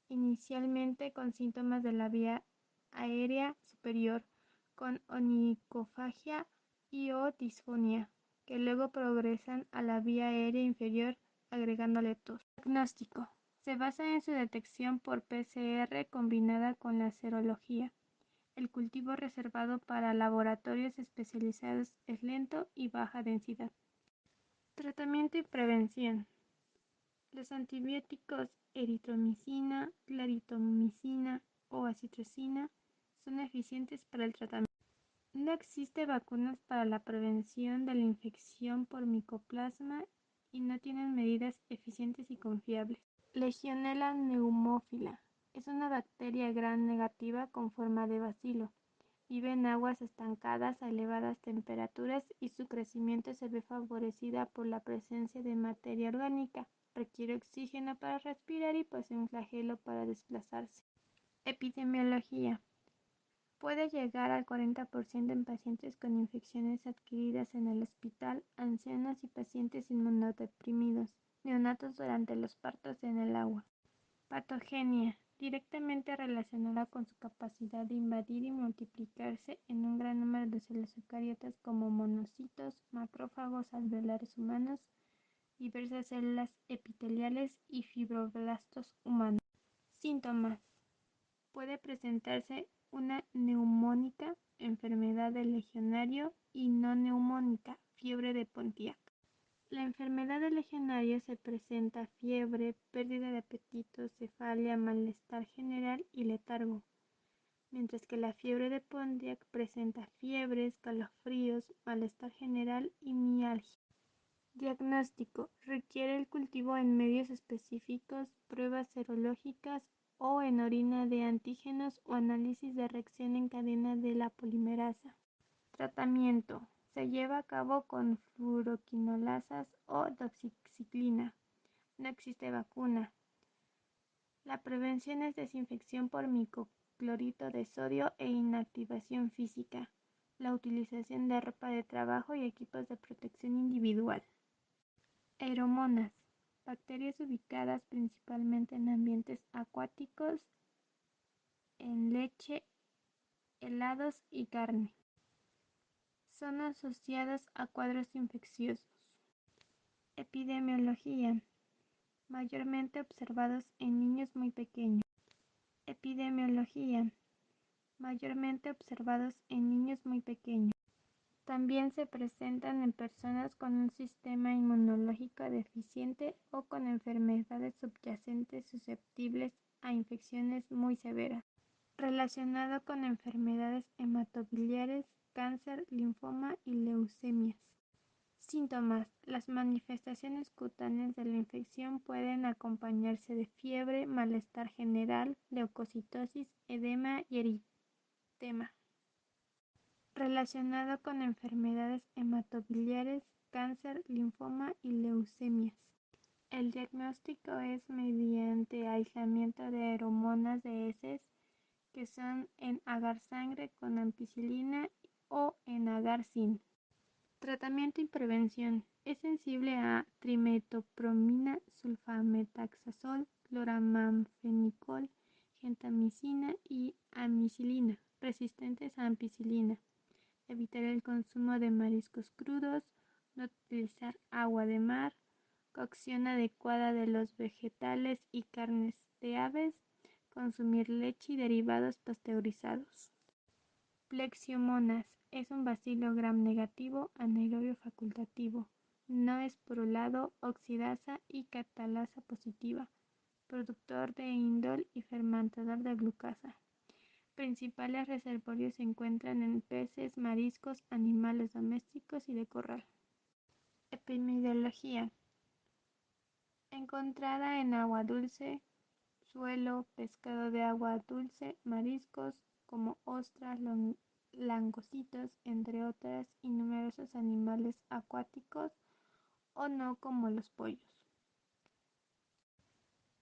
inicialmente con síntomas de la vía aérea superior, con onicofagia y o disfonía, que luego progresan a la vía aérea inferior, agregándole tos. Diagnóstico. Se basa en su detección por PCR combinada con la serología. El cultivo reservado para laboratorios especializados es lento y baja densidad. Tratamiento y prevención. Los antibióticos eritromicina, claritomicina o acitromicina son eficientes para el tratamiento. No existe vacunas para la prevención de la infección por micoplasma y no tienen medidas eficientes y confiables. Legionella pneumófila es una bacteria gram negativa con forma de bacilo. Vive en aguas estancadas a elevadas temperaturas y su crecimiento se ve favorecida por la presencia de materia orgánica. Requiere oxígeno para respirar y posee un flagelo para desplazarse. Epidemiología. Puede llegar al 40% en pacientes con infecciones adquiridas en el hospital, ancianos y pacientes inmunodeprimidos, neonatos durante los partos en el agua. Patogenia. Directamente relacionada con su capacidad de invadir y multiplicarse en un gran número de células eucariotas como monocitos, macrófagos alveolares humanos, diversas células epiteliales y fibroblastos humanos. Síntomas. Puede presentarse una neumónica, enfermedad del legionario, y no neumónica, fiebre de Pontiac. La enfermedad del legionario se presenta fiebre, pérdida de apetito, cefalia, malestar general y letargo, mientras que la fiebre de Pontiac presenta fiebre, escalofríos, malestar general y mialgia. Diagnóstico. Requiere el cultivo en medios específicos, pruebas serológicas o en orina de antígenos o análisis de reacción en cadena de la polimerasa. Tratamiento. Se lleva a cabo con fluoroquinolasas o doxiciclina. No existe vacuna. La prevención es desinfección por microclorito de sodio e inactivación física. La utilización de ropa de trabajo y equipos de protección individual. Aeromonas. Bacterias ubicadas principalmente en ambientes acuáticos, en leche, helados y carne. Son asociados a cuadros infecciosos. Epidemiología. Mayormente observados en niños muy pequeños. Epidemiología. Mayormente observados en niños muy pequeños. También se presentan en personas con un sistema inmunológico deficiente o con enfermedades subyacentes susceptibles a infecciones muy severas. Relacionado con enfermedades hematobiliares, cáncer, linfoma y leucemias. Síntomas. Las manifestaciones cutáneas de la infección pueden acompañarse de fiebre, malestar general, leucocitosis, edema y eritema. Relacionado con enfermedades hematobiliares, cáncer, linfoma y leucemias. El diagnóstico es mediante aislamiento de aeromonas de heces que son en agar-sangre con ampicilina o en agar-sin. Tratamiento y prevención. Es sensible a trimetopromina, sulfametaxazol, cloramanfenicol, gentamicina y ampicilina, resistentes a ampicilina. Evitar el consumo de mariscos crudos, no utilizar agua de mar, cocción adecuada de los vegetales y carnes de aves, consumir leche y derivados pasteurizados. Plexiomonas es un bacilo gram negativo anaerobio facultativo, no esporulado, oxidasa y catalasa positiva, productor de indol y fermentador de glucasa. Principales reservorios se encuentran en peces, mariscos, animales domésticos y de corral. Epidemiología. Encontrada en agua dulce, suelo, pescado de agua dulce, mariscos como ostras, langostinos, entre otras, y numerosos animales acuáticos o no como los pollos.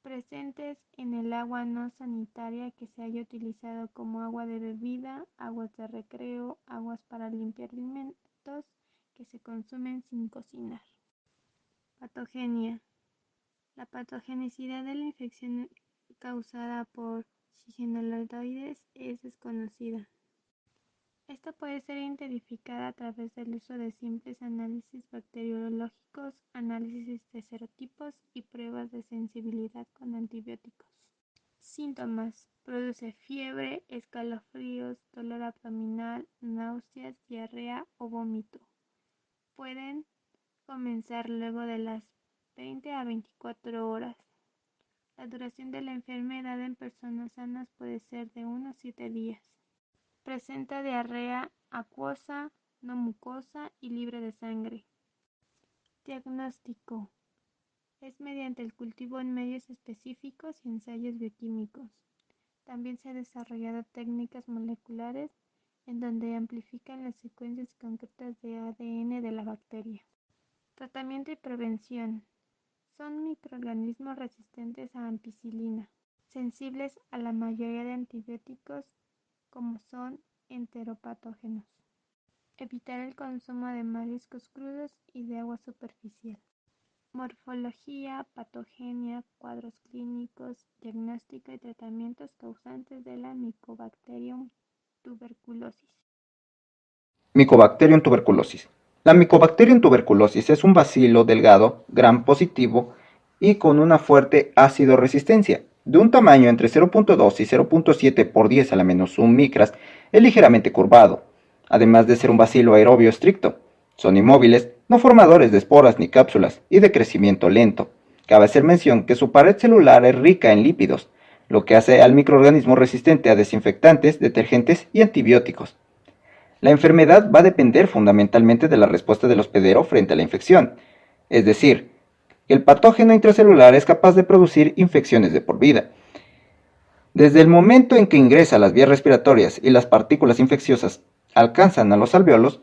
Presentes en el agua no sanitaria que se haya utilizado como agua de bebida, aguas de recreo, aguas para limpiar alimentos que se consumen sin cocinar. Patogenia. La patogenicidad de la infección causada por cigenoides es desconocida. Esta puede ser identificada a través del uso de simples análisis bacteriológicos, análisis de serotipos y pruebas de sensibilidad con antibióticos. Síntomas. Produce fiebre, escalofríos, dolor abdominal, náuseas, diarrea o vómito. Pueden comenzar luego de las 20 a 24 horas. La duración de la enfermedad en personas sanas puede ser de 1 a 7 días. Presenta diarrea acuosa, no mucosa y libre de sangre. Diagnóstico. Es mediante el cultivo en medios específicos y ensayos bioquímicos. También se han desarrollado técnicas moleculares en donde amplifican las secuencias concretas de ADN de la bacteria. Tratamiento y prevención. Son microorganismos resistentes a ampicilina, sensibles a la mayoría de antibióticos como son enteropatógenos. Evitar el consumo de mariscos crudos y de agua superficial. Morfología, patogenia, cuadros clínicos, diagnóstico y tratamientos causantes de la Mycobacterium tuberculosis. Mycobacterium tuberculosis. La Mycobacterium tuberculosis es un bacilo delgado, gram positivo y con una fuerte ácido resistencia. De un tamaño entre 0.2 y 0.7 por 10 a la menos 1 micras, es ligeramente curvado, además de ser un bacilo aerobio estricto. Son inmóviles, no formadores de esporas ni cápsulas y de crecimiento lento. Cabe hacer mención que su pared celular es rica en lípidos, lo que hace al microorganismo resistente a desinfectantes, detergentes y antibióticos. La enfermedad va a depender fundamentalmente de la respuesta del hospedero frente a la infección, es decir, el patógeno intracelular es capaz de producir infecciones de por vida. Desde el momento en que ingresa a las vías respiratorias y las partículas infecciosas alcanzan a los alvéolos,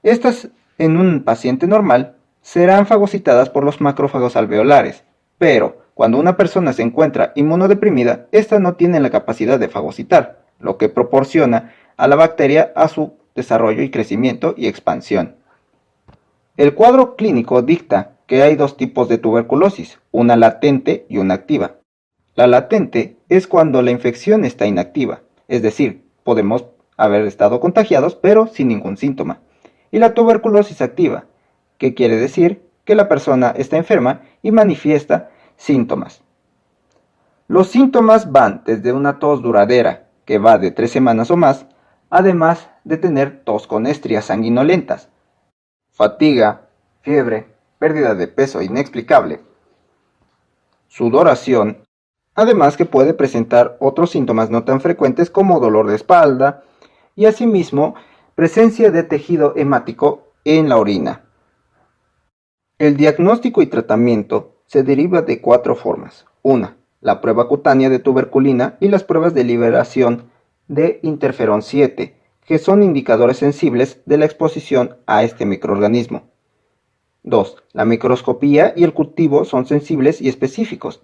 estas en un paciente normal serán fagocitadas por los macrófagos alveolares, pero cuando una persona se encuentra inmunodeprimida, ésta no tiene la capacidad de fagocitar, lo que proporciona a la bacteria a su desarrollo y crecimiento y expansión. El cuadro clínico dicta que hay dos tipos de tuberculosis, una latente y una activa. La latente es cuando la infección está inactiva, es decir, podemos haber estado contagiados pero sin ningún síntoma. Y la tuberculosis activa, que quiere decir que la persona está enferma y manifiesta síntomas. Los síntomas van desde una tos duradera, que va de 3 semanas o más, además de tener tos con estrias sanguinolentas, fatiga, fiebre, pérdida de peso inexplicable, sudoración, además que puede presentar otros síntomas no tan frecuentes como dolor de espalda y asimismo presencia de tejido hemático en la orina. El diagnóstico y tratamiento se deriva de 4 formas. 1. La prueba cutánea de tuberculina y las pruebas de liberación de interferón 7, que son indicadores sensibles de la exposición a este microorganismo. 2. La microscopía y el cultivo son sensibles y específicos.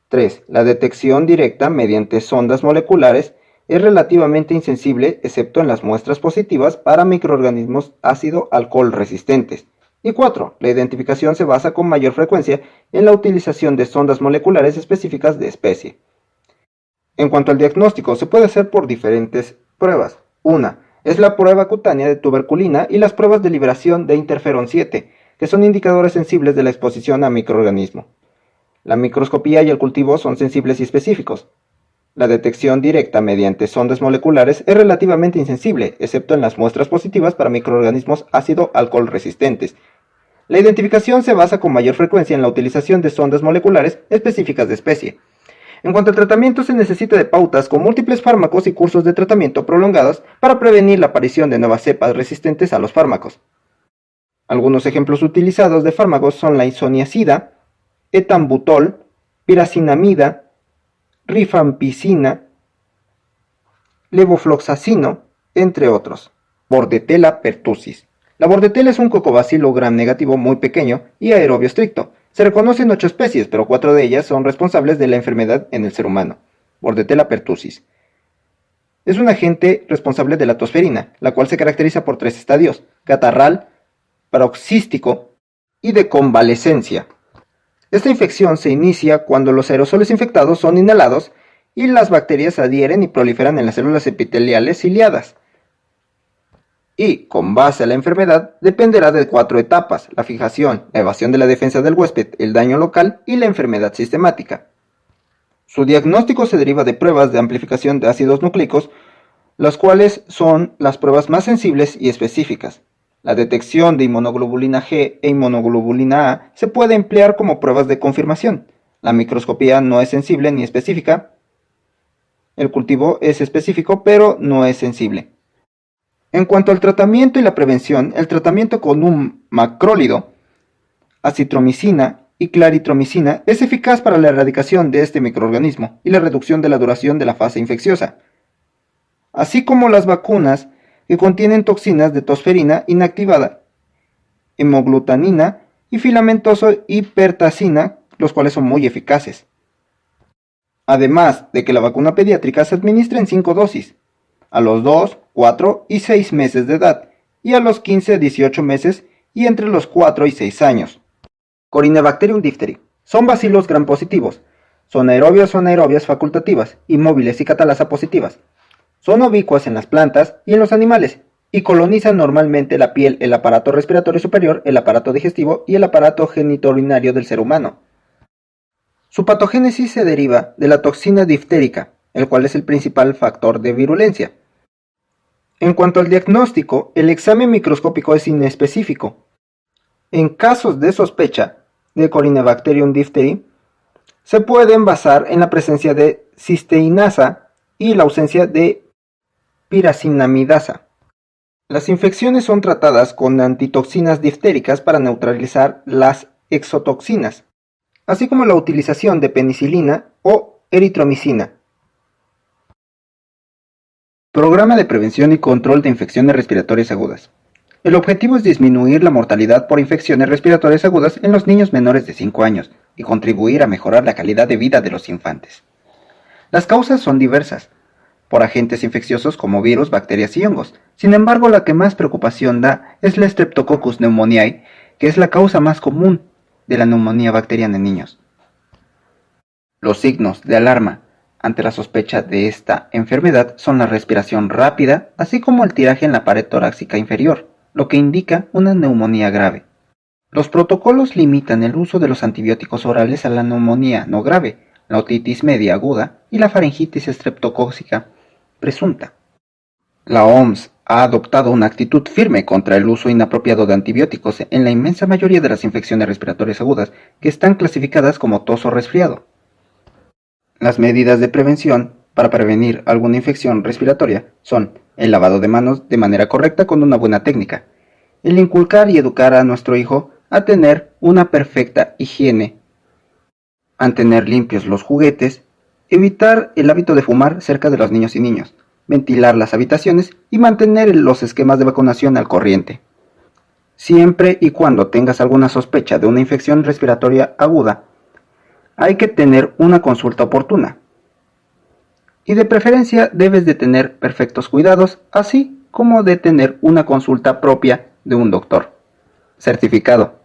3. La detección directa mediante sondas moleculares es relativamente insensible excepto en las muestras positivas para microorganismos ácido-alcohol resistentes. Y 4. La identificación se basa con mayor frecuencia en la utilización de sondas moleculares específicas de especie. En cuanto al diagnóstico, se puede hacer por diferentes pruebas. Una es la prueba cutánea de tuberculina y las pruebas de liberación de interferón 7, que son indicadores sensibles de la exposición a microorganismo. La microscopía y el cultivo son sensibles y específicos. La detección directa mediante sondas moleculares es relativamente insensible, excepto en las muestras positivas para microorganismos ácido-alcohol resistentes. La identificación se basa con mayor frecuencia en la utilización de sondas moleculares específicas de especie. En cuanto al tratamiento, se necesita de pautas con múltiples fármacos y cursos de tratamiento prolongados para prevenir la aparición de nuevas cepas resistentes a los fármacos. Algunos ejemplos utilizados de fármacos son la isoniazida, etambutol, piracinamida, rifampicina, levofloxacino, entre otros. Bordetella pertussis. La bordetella es un cocobacilo gram negativo muy pequeño y aerobio estricto. Se reconocen 8 especies, pero 4 de ellas son responsables de la enfermedad en el ser humano. Bordetella pertussis. Es un agente responsable de la tosferina, la cual se caracteriza por 3 estadios: catarral, paroxístico y de convalescencia. Esta infección se inicia cuando los aerosoles infectados son inhalados y las bacterias adhieren y proliferan en las células epiteliales ciliadas. Y, con base a la enfermedad, dependerá de 4 etapas: la fijación, la evasión de la defensa del huésped, el daño local y la enfermedad sistemática. Su diagnóstico se deriva de pruebas de amplificación de ácidos nucleicos, las cuales son las pruebas más sensibles y específicas. La detección de inmunoglobulina G e inmunoglobulina A se puede emplear como pruebas de confirmación. La microscopía no es sensible ni específica. El cultivo es específico, pero no es sensible. En cuanto al tratamiento y la prevención, el tratamiento con un macrólido, acitromicina y claritromicina es eficaz para la erradicación de este microorganismo y la reducción de la duración de la fase infecciosa, así como las vacunas que contienen toxinas de tosferina inactivada, hemoglutanina y filamentoso hipertacina, los cuales son muy eficaces. Además de que la vacuna pediátrica se administra en 5 dosis, a los 2, 4 y 6 meses de edad, y a los 15, 18 meses y entre los 4 y 6 años. Corynebacterium diphtheri. Son bacilos gram positivos. Son aerobias o anaerobias facultativas, inmóviles y catalasa positivas. Son ubicuas en las plantas y en los animales, y colonizan normalmente la piel, el aparato respiratorio superior, el aparato digestivo y el aparato genitourinario del ser humano. Su patogénesis se deriva de la toxina diftérica, el cual es el principal factor de virulencia. En cuanto al diagnóstico, el examen microscópico es inespecífico. En casos de sospecha de Corynebacterium diphtheri, se pueden basar en la presencia de cisteinasa y la ausencia de piracinamidasa. Las infecciones son tratadas con antitoxinas diftéricas para neutralizar las exotoxinas, así como la utilización de penicilina o eritromicina. Programa de prevención y control de infecciones respiratorias agudas. El objetivo es disminuir la mortalidad por infecciones respiratorias agudas en los niños menores de 5 años y contribuir a mejorar la calidad de vida de los infantes. Las causas son diversas, por agentes infecciosos como virus, bacterias y hongos. Sin embargo, la que más preocupación da es la Streptococcus pneumoniae, que es la causa más común de la neumonía bacteriana en niños. Los signos de alarma ante la sospecha de esta enfermedad son la respiración rápida, así como el tiraje en la pared torácica inferior, lo que indica una neumonía grave. Los protocolos limitan el uso de los antibióticos orales a la neumonía no grave, la otitis media aguda y la faringitis estreptocócica presunta. La OMS ha adoptado una actitud firme contra el uso inapropiado de antibióticos en la inmensa mayoría de las infecciones respiratorias agudas que están clasificadas como tos o resfriado. Las medidas de prevención para prevenir alguna infección respiratoria son el lavado de manos de manera correcta con una buena técnica, el inculcar y educar a nuestro hijo a tener una perfecta higiene, mantener limpios los juguetes, evitar el hábito de fumar cerca de los niños y niños, ventilar las habitaciones y mantener los esquemas de vacunación al corriente. Siempre y cuando tengas alguna sospecha de una infección respiratoria aguda, hay que tener una consulta oportuna. Y de preferencia debes de tener perfectos cuidados, así como de tener una consulta propia de un doctor certificado.